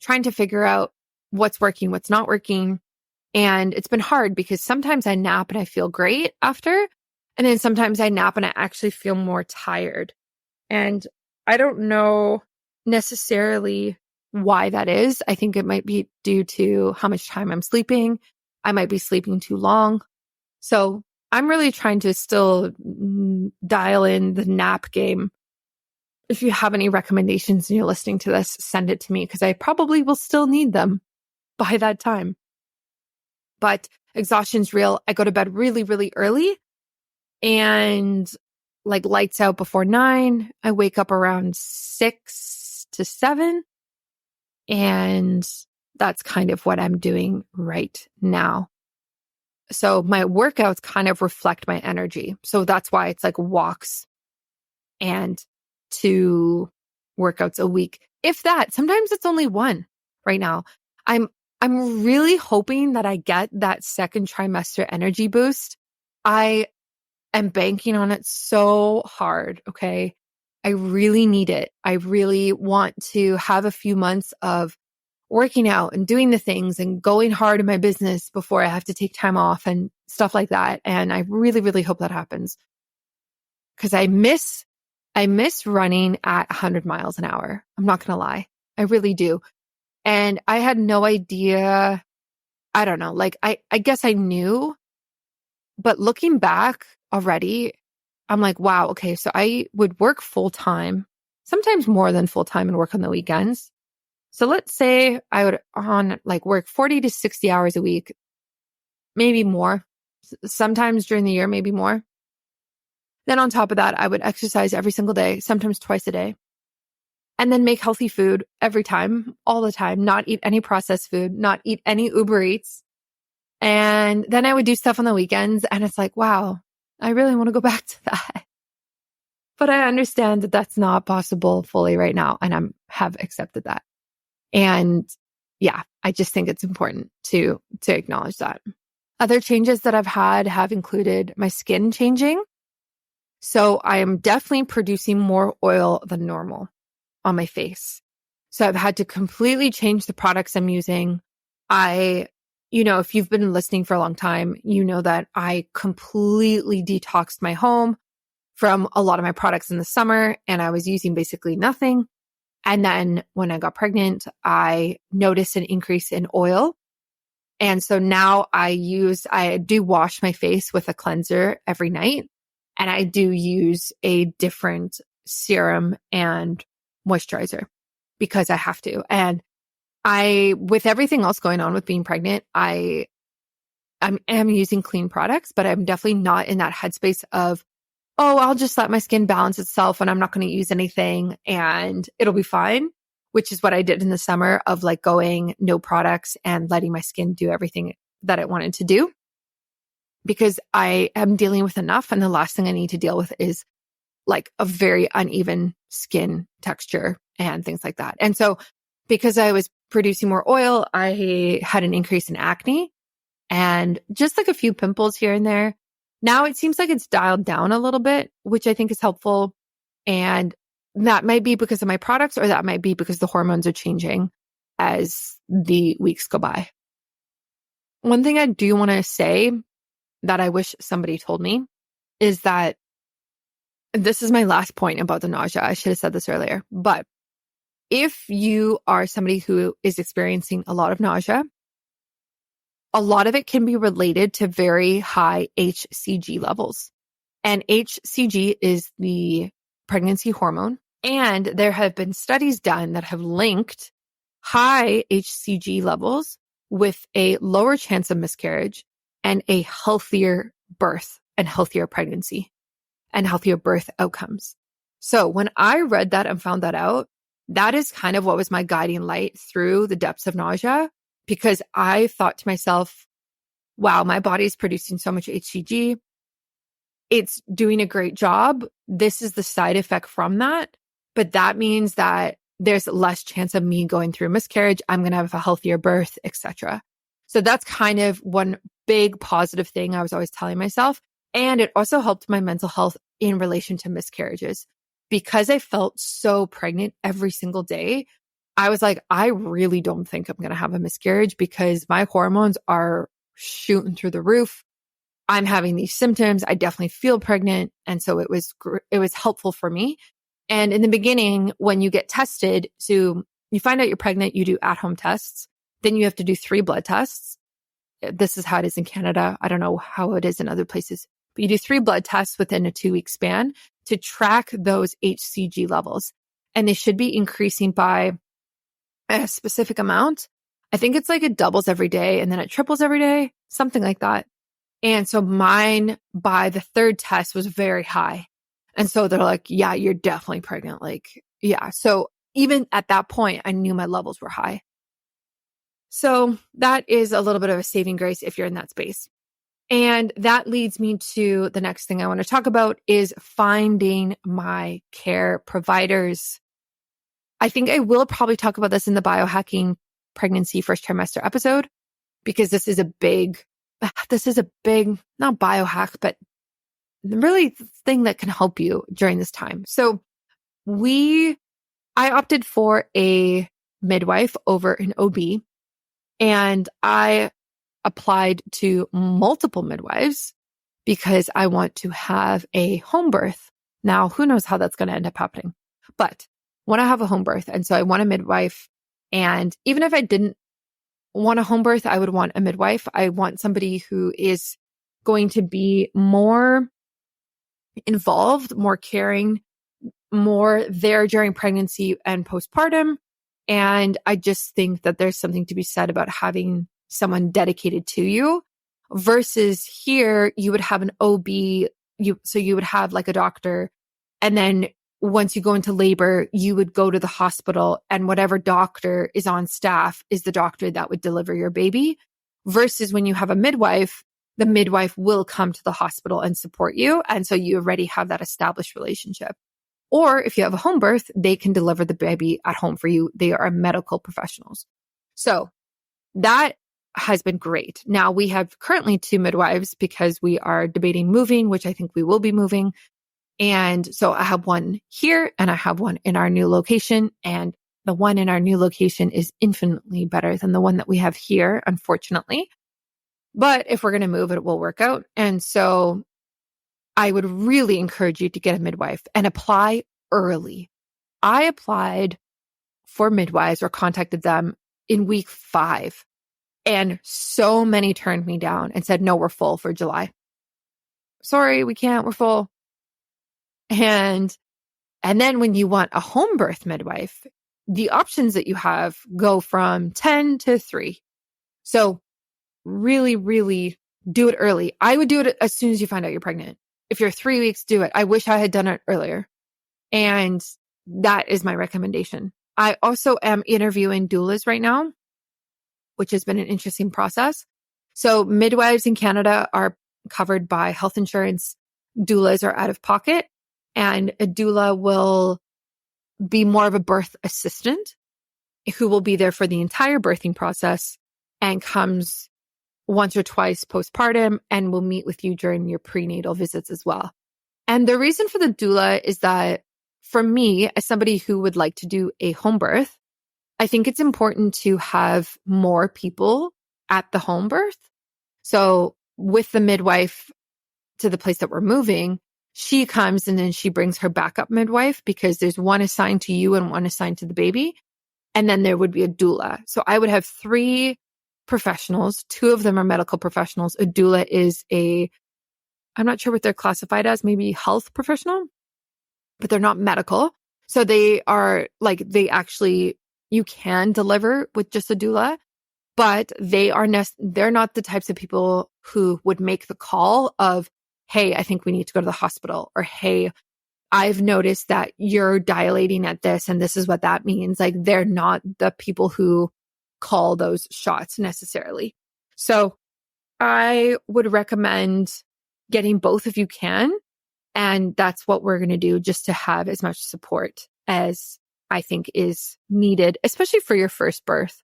trying to figure out what's working, what's not working. And it's been hard because sometimes I nap and I feel great after. And then sometimes I nap and I actually feel more tired. And I don't know necessarily why that is. I think it might be due to how much time I'm sleeping. I might be sleeping too long. So I'm really trying to still dial in the nap game. If you have any recommendations and you're listening to this, send it to me because I probably will still need them by that time. But exhaustion's real. I go to bed really, really early and like lights out before 9. I wake up around 6 to 7. And that's kind of what I'm doing right now. So my workouts kind of reflect my energy. So that's why it's like walks and 2 workouts a week. If that, sometimes it's only 1 right now. I'm really hoping that I get that second trimester energy boost. I am banking on it so hard. Okay. I really need it. I really want to have a few months of working out and doing the things and going hard in my business before I have to take time off and stuff like that. And I really, really hope that happens because I miss running at 100 miles an hour. I'm not going to lie. I really do. And I had no idea. I don't know. Like, I guess I knew, but looking back already, I'm like, wow, okay. So I would work full time, sometimes more than full time and work on the weekends. So let's say I would work 40 to 60 hours a week, maybe more, sometimes during the year, maybe more. Then on top of that, I would exercise every single day, sometimes twice a day, and then make healthy food every time, all the time, not eat any processed food, not eat any Uber Eats. And then I would do stuff on the weekends. And it's like, wow, I really want to go back to that. But I understand that that's not possible fully right now. And I have accepted that. And yeah, I just think it's important to acknowledge that. Other changes that I've had have included my skin changing. So I am definitely producing more oil than normal on my face. So I've had to completely change the products I'm using. If you've been listening for a long time, you know that I completely detoxed my home from a lot of my products in the summer and I was using basically nothing. And then when I got pregnant, I noticed an increase in oil. And so now I do wash my face with a cleanser every night. And I do use a different serum and moisturizer because I have to. And with everything else going on with being pregnant, I'm using clean products, but I'm definitely not in that headspace of, oh, I'll just let my skin balance itself and I'm not going to use anything and it'll be fine, which is what I did in the summer of like going no products and letting my skin do everything that it wanted to do because I am dealing with enough. And the last thing I need to deal with is like a very uneven skin texture and things like that. And so because I was producing more oil, I had an increase in acne and just like a few pimples here and there. Now it seems like it's dialed down a little bit, which I think is helpful. And that might be because of my products, or that might be because the hormones are changing as the weeks go by. One thing I do want to say that I wish somebody told me is that this is my last point about the nausea. I should have said this earlier, but if you are somebody who is experiencing a lot of nausea, a lot of it can be related to very high HCG levels. And HCG is the pregnancy hormone. And there have been studies done that have linked high HCG levels with a lower chance of miscarriage and a healthier birth and healthier pregnancy and healthier birth outcomes. So when I read that and found that out, that is kind of what was my guiding light through the depths of nausea, because I thought to myself, wow, my body's producing so much HCG. It's doing a great job. This is the side effect from that. But that means that there's less chance of me going through miscarriage. I'm going to have a healthier birth, etc. So that's kind of one big positive thing I was always telling myself. And it also helped my mental health in relation to miscarriages. Because I felt so pregnant every single day, I was like, I really don't think I'm going to have a miscarriage because my hormones are shooting through the roof. I'm having these symptoms. I definitely feel pregnant. And so it was helpful for me. And in the beginning, when you get tested, so you find out you're pregnant, you do at-home tests. Then you have to do 3 blood tests. This is how it is in Canada. I don't know how it is in other places, but you do 3 blood tests within a 2-week span to track those HCG levels. And they should be increasing by a specific amount. I think it's like it doubles every day and then it triples every day, something like that. And so mine by the 3rd test was very high. And so they're like, yeah, you're definitely pregnant. Like, yeah. So even at that point, I knew my levels were high. So that is a little bit of a saving grace if you're in that space. And that leads me to the next thing I want to talk about is finding my care providers. I think I will probably talk about this in the biohacking pregnancy first trimester episode, because this is a big, not biohack, but really thing that can help you during this time. So I opted for a midwife over an OB, and I applied to multiple midwives because I want to have a home birth. Now, who knows how that's going to end up happening, but I want to have a home birth. And so I want a midwife. And even if I didn't want a home birth, I would want a midwife. I want somebody who is going to be more involved, more caring, more there during pregnancy and postpartum. And I just think that there's something to be said about having someone dedicated to you versus here you would have an OB. So you would have like a doctor. And then once you go into labor, you would go to the hospital and whatever doctor is on staff is the doctor that would deliver your baby. Versus when you have a midwife, the midwife will come to the hospital and support you. And so you already have that established relationship. Or if you have a home birth, they can deliver the baby at home for you. They are medical professionals. So that has been great. Now we have currently 2 midwives because we are debating moving, which I think we will be moving. And so I have one here and I have one in our new location. And the one in our new location is infinitely better than the one that we have here, unfortunately. But if we're going to move, it will work out. And so I would really encourage you to get a midwife and apply early. I applied for midwives or contacted them in week 5. And so many turned me down and said, no, we're full for July. Sorry, we can't, we're full. And then when you want a home birth midwife, the options that you have go from 10 to 3. So really, really do it early. I would do it as soon as you find out you're pregnant. If you're 3 weeks, do it. I wish I had done it earlier. And that is my recommendation. I also am interviewing doulas right now, which has been an interesting process. So midwives in Canada are covered by health insurance. Doulas are out of pocket. And a doula will be more of a birth assistant who will be there for the entire birthing process and comes once or twice postpartum and will meet with you during your prenatal visits as well. And the reason for the doula is that for me, as somebody who would like to do a home birth, I think it's important to have more people at the home birth. So with the midwife to the place that we're moving, she comes and then she brings her backup midwife because there's one assigned to you and one assigned to the baby. And then there would be a doula. So I would have 3 professionals. 2 of them are medical professionals. A doula is I'm not sure what they're classified as, maybe health professional, but they're not medical. So they are like, you can deliver with just a doula, but they're not the types of people who would make the call of, hey, I think we need to go to the hospital, or hey, I've noticed that you're dilating at this and this is what that means. Like they're not the people who call those shots necessarily. So I would recommend getting both if you can. And that's what we're going to do, just to have as much support as I think is needed, especially for your first birth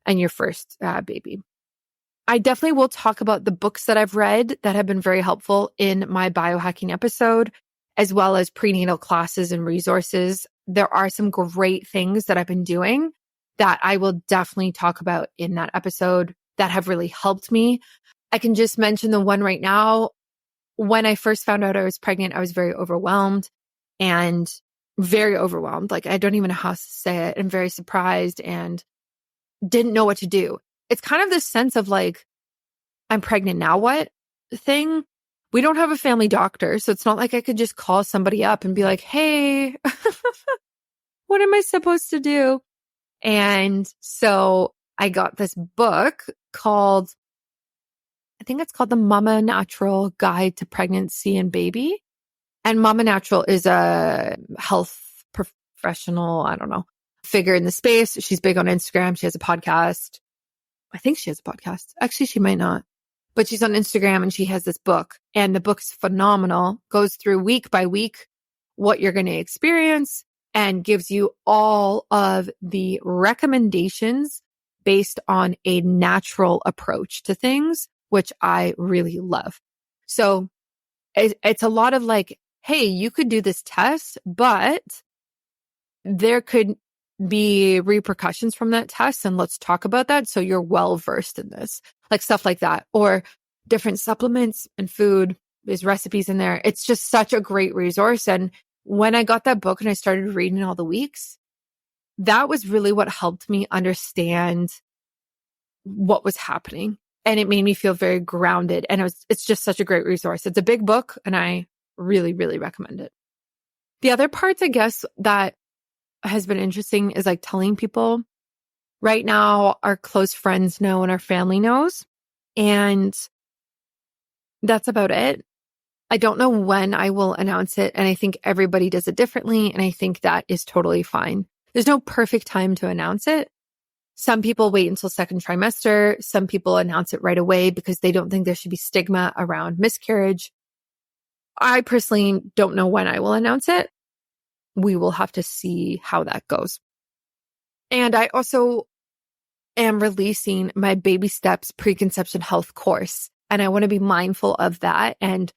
and your first baby. I definitely will talk about the books that I've read that have been very helpful in my biohacking episode, as well as prenatal classes and resources. There are some great things that I've been doing that I will definitely talk about in that episode that have really helped me. I can just mention the one right now. When I first found out I was pregnant, I was very overwhelmed and very overwhelmed. Like, I don't even know how to say it, and very surprised and didn't know what to do. It's kind of this sense of like, I'm pregnant, now what thing? We don't have a family doctor, so it's not like I could just call somebody up and be like, hey, what am I supposed to do? And so I got this book called, I think it's called The Mama Natural Guide to Pregnancy and Baby. And Mama Natural is a health professional, I don't know, figure in the space. She's big on Instagram. She has a podcast. I think she has a podcast. Actually, she might not. But she's on Instagram and she has this book. And the book's phenomenal. Goes through week by week what you're going to experience and gives you all of the recommendations based on a natural approach to things, which I really love. So it's a lot of like, hey, you could do this test, but there could be repercussions from that test. And let's talk about that. So you're well versed in this, like stuff like that, or different supplements and food. There's recipes in there. It's just such a great resource. And when I got that book and I started reading all the weeks, that was really what helped me understand what was happening. And it made me feel very grounded. And it's just such a great resource. It's a big book and I really, really recommend it. The other parts, I guess, that has been interesting is like telling people. Right now, our close friends know and our family knows. And that's about it. I don't know when I will announce it. And I think everybody does it differently. And I think that is totally fine. There's no perfect time to announce it. Some people wait until second trimester. Some people announce it right away because they don't think there should be stigma around miscarriage. I personally don't know when I will announce it. We will have to see how that goes. And I also am releasing my Baby Steps Preconception Health course. And I want to be mindful of that and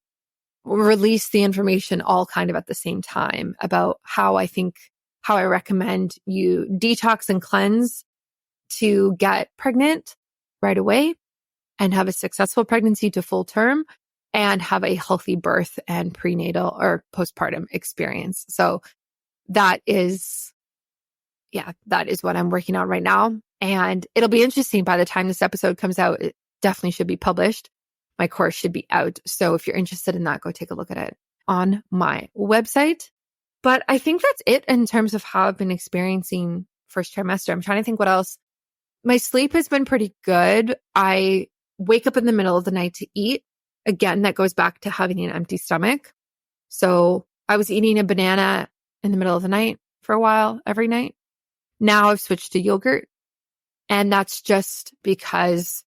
release the information all kind of at the same time about how I recommend you detox and cleanse to get pregnant right away and have a successful pregnancy to full term and have a healthy birth and prenatal or postpartum experience. So that is what I'm working on right now. And it'll be interesting by the time this episode comes out. It definitely should be published. My course should be out. So if you're interested in that, go take a look at it on my website. But I think that's it in terms of how I've been experiencing first trimester. I'm trying to think what else. My sleep has been pretty good. I wake up in the middle of the night to eat. Again, that goes back to having an empty stomach. So I was eating a banana in the middle of the night for a while, every night. Now I've switched to yogurt. And that's just because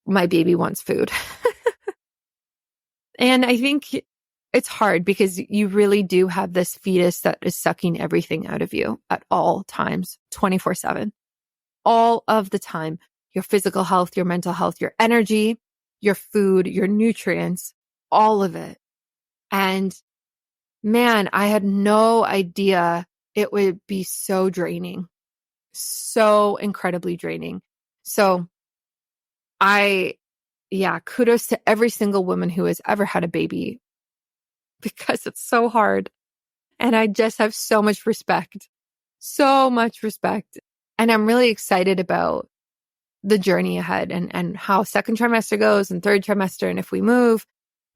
my baby wants food. And I think it's hard because you really do have this fetus that is sucking everything out of you at all times, 24/7, all of the time. Your physical health, your mental health, your energy, your food, your nutrients, all of it. And man, I had no idea it would be so draining, so incredibly draining. So kudos to every single woman who has ever had a baby because it's so hard. And I just have so much respect. And I'm really excited about the journey ahead and how second trimester goes and third trimester. And if we move,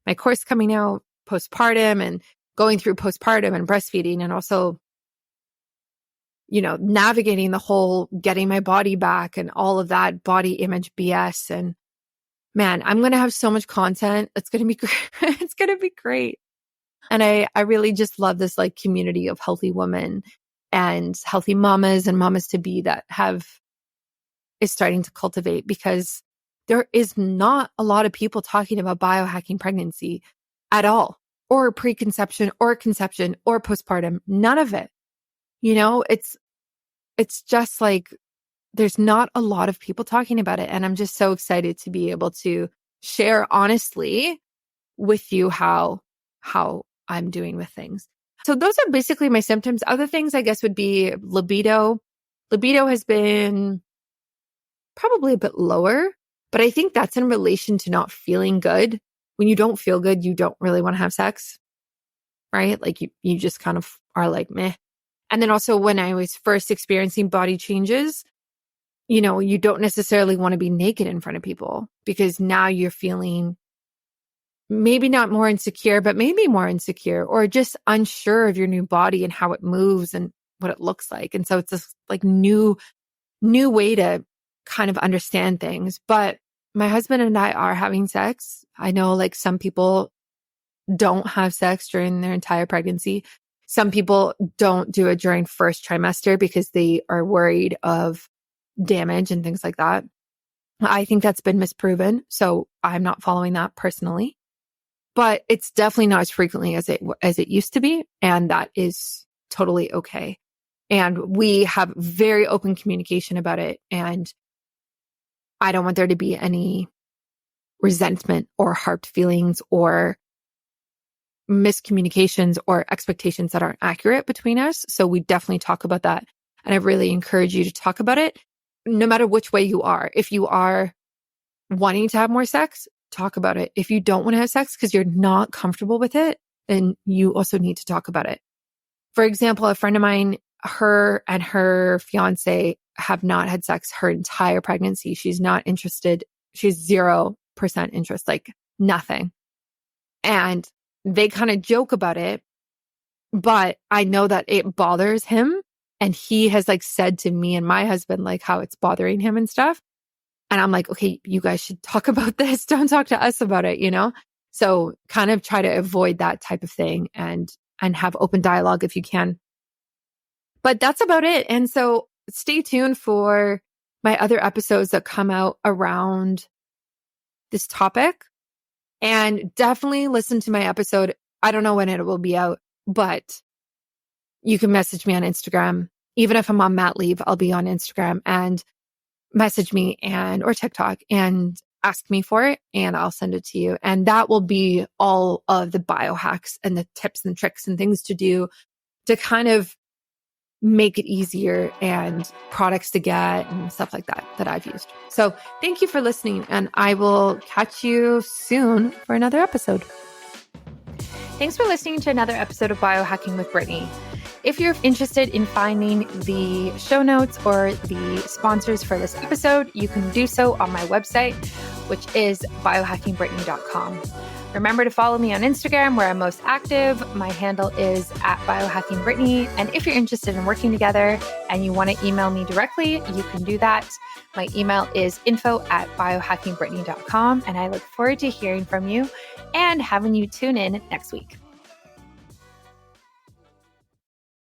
my course coming out, postpartum and going through postpartum and breastfeeding and also, navigating the whole getting my body back and all of that body image BS. And man, I'm going to have so much content. It's going to be great. It's going to be great. And I really just love this like community of healthy women and healthy mamas and mamas to be that is starting to cultivate, because there is not a lot of people talking about biohacking pregnancy at all, or preconception or conception or postpartum. None of it. It's just like, there's not a lot of people talking about it. And I'm just so excited to be able to share honestly with you how I'm doing with things. So those are basically my symptoms. Other things, I guess, would be libido. Libido has been probably a bit lower But I think that's in relation to not feeling good. When you don't feel good, you don't really want to have sex, right? Like you just kind of are like, meh. And then also when I was first experiencing body changes, you don't necessarily want to be naked in front of people because now you're feeling maybe not more insecure, but maybe more insecure or just unsure of your new body and how it moves and what it looks like. And so it's this like new way to kind of understand things. But my husband and I are having sex. I know like some people don't have sex during their entire pregnancy. Some people don't do it during first trimester because they are worried of damage and things like that. I think that's been misproven. So I'm not following that personally, but it's definitely not as frequently as it used to be. And that is totally okay. And we have very open communication about it. And I don't want there to be any resentment or harped feelings or miscommunications or expectations that aren't accurate between us. So we definitely talk about that. And I really encourage you to talk about it no matter which way you are. If you are wanting to have more sex, talk about it. If you don't want to have sex because you're not comfortable with it, then you also need to talk about it. For example, a friend of mine, her and her fiance have not had sex her entire pregnancy. She's not interested. She's 0% interest, like nothing. And they kind of joke about it, but I know that it bothers him. And he has like said to me and my husband, like how it's bothering him and stuff. And I'm like, okay, you guys should talk about this. Don't talk to us about it, So kind of try to avoid that type of thing and have open dialogue if you can. But that's about it. And so stay tuned for my other episodes that come out around this topic. And definitely listen to my episode. I don't know when it will be out, but you can message me on Instagram. Even if I'm on mat leave, I'll be on Instagram and message me or TikTok and ask me for it and I'll send it to you. And that will be all of the biohacks and the tips and tricks and things to do to kind of make it easier and products to get and stuff like that I've used. So thank you for listening and I will catch you soon for another episode. Thanks for listening to another episode of Biohacking with Brittany. If you're interested in finding the show notes or the sponsors for this episode, you can do so on my website, which is biohackingbrittany.com. Remember to follow me on Instagram where I'm most active. My handle is @biohackingbrittany. And if you're interested in working together and you want to email me directly, you can do that. My email is info@biohackingbrittany.com. And I look forward to hearing from you and having you tune in next week.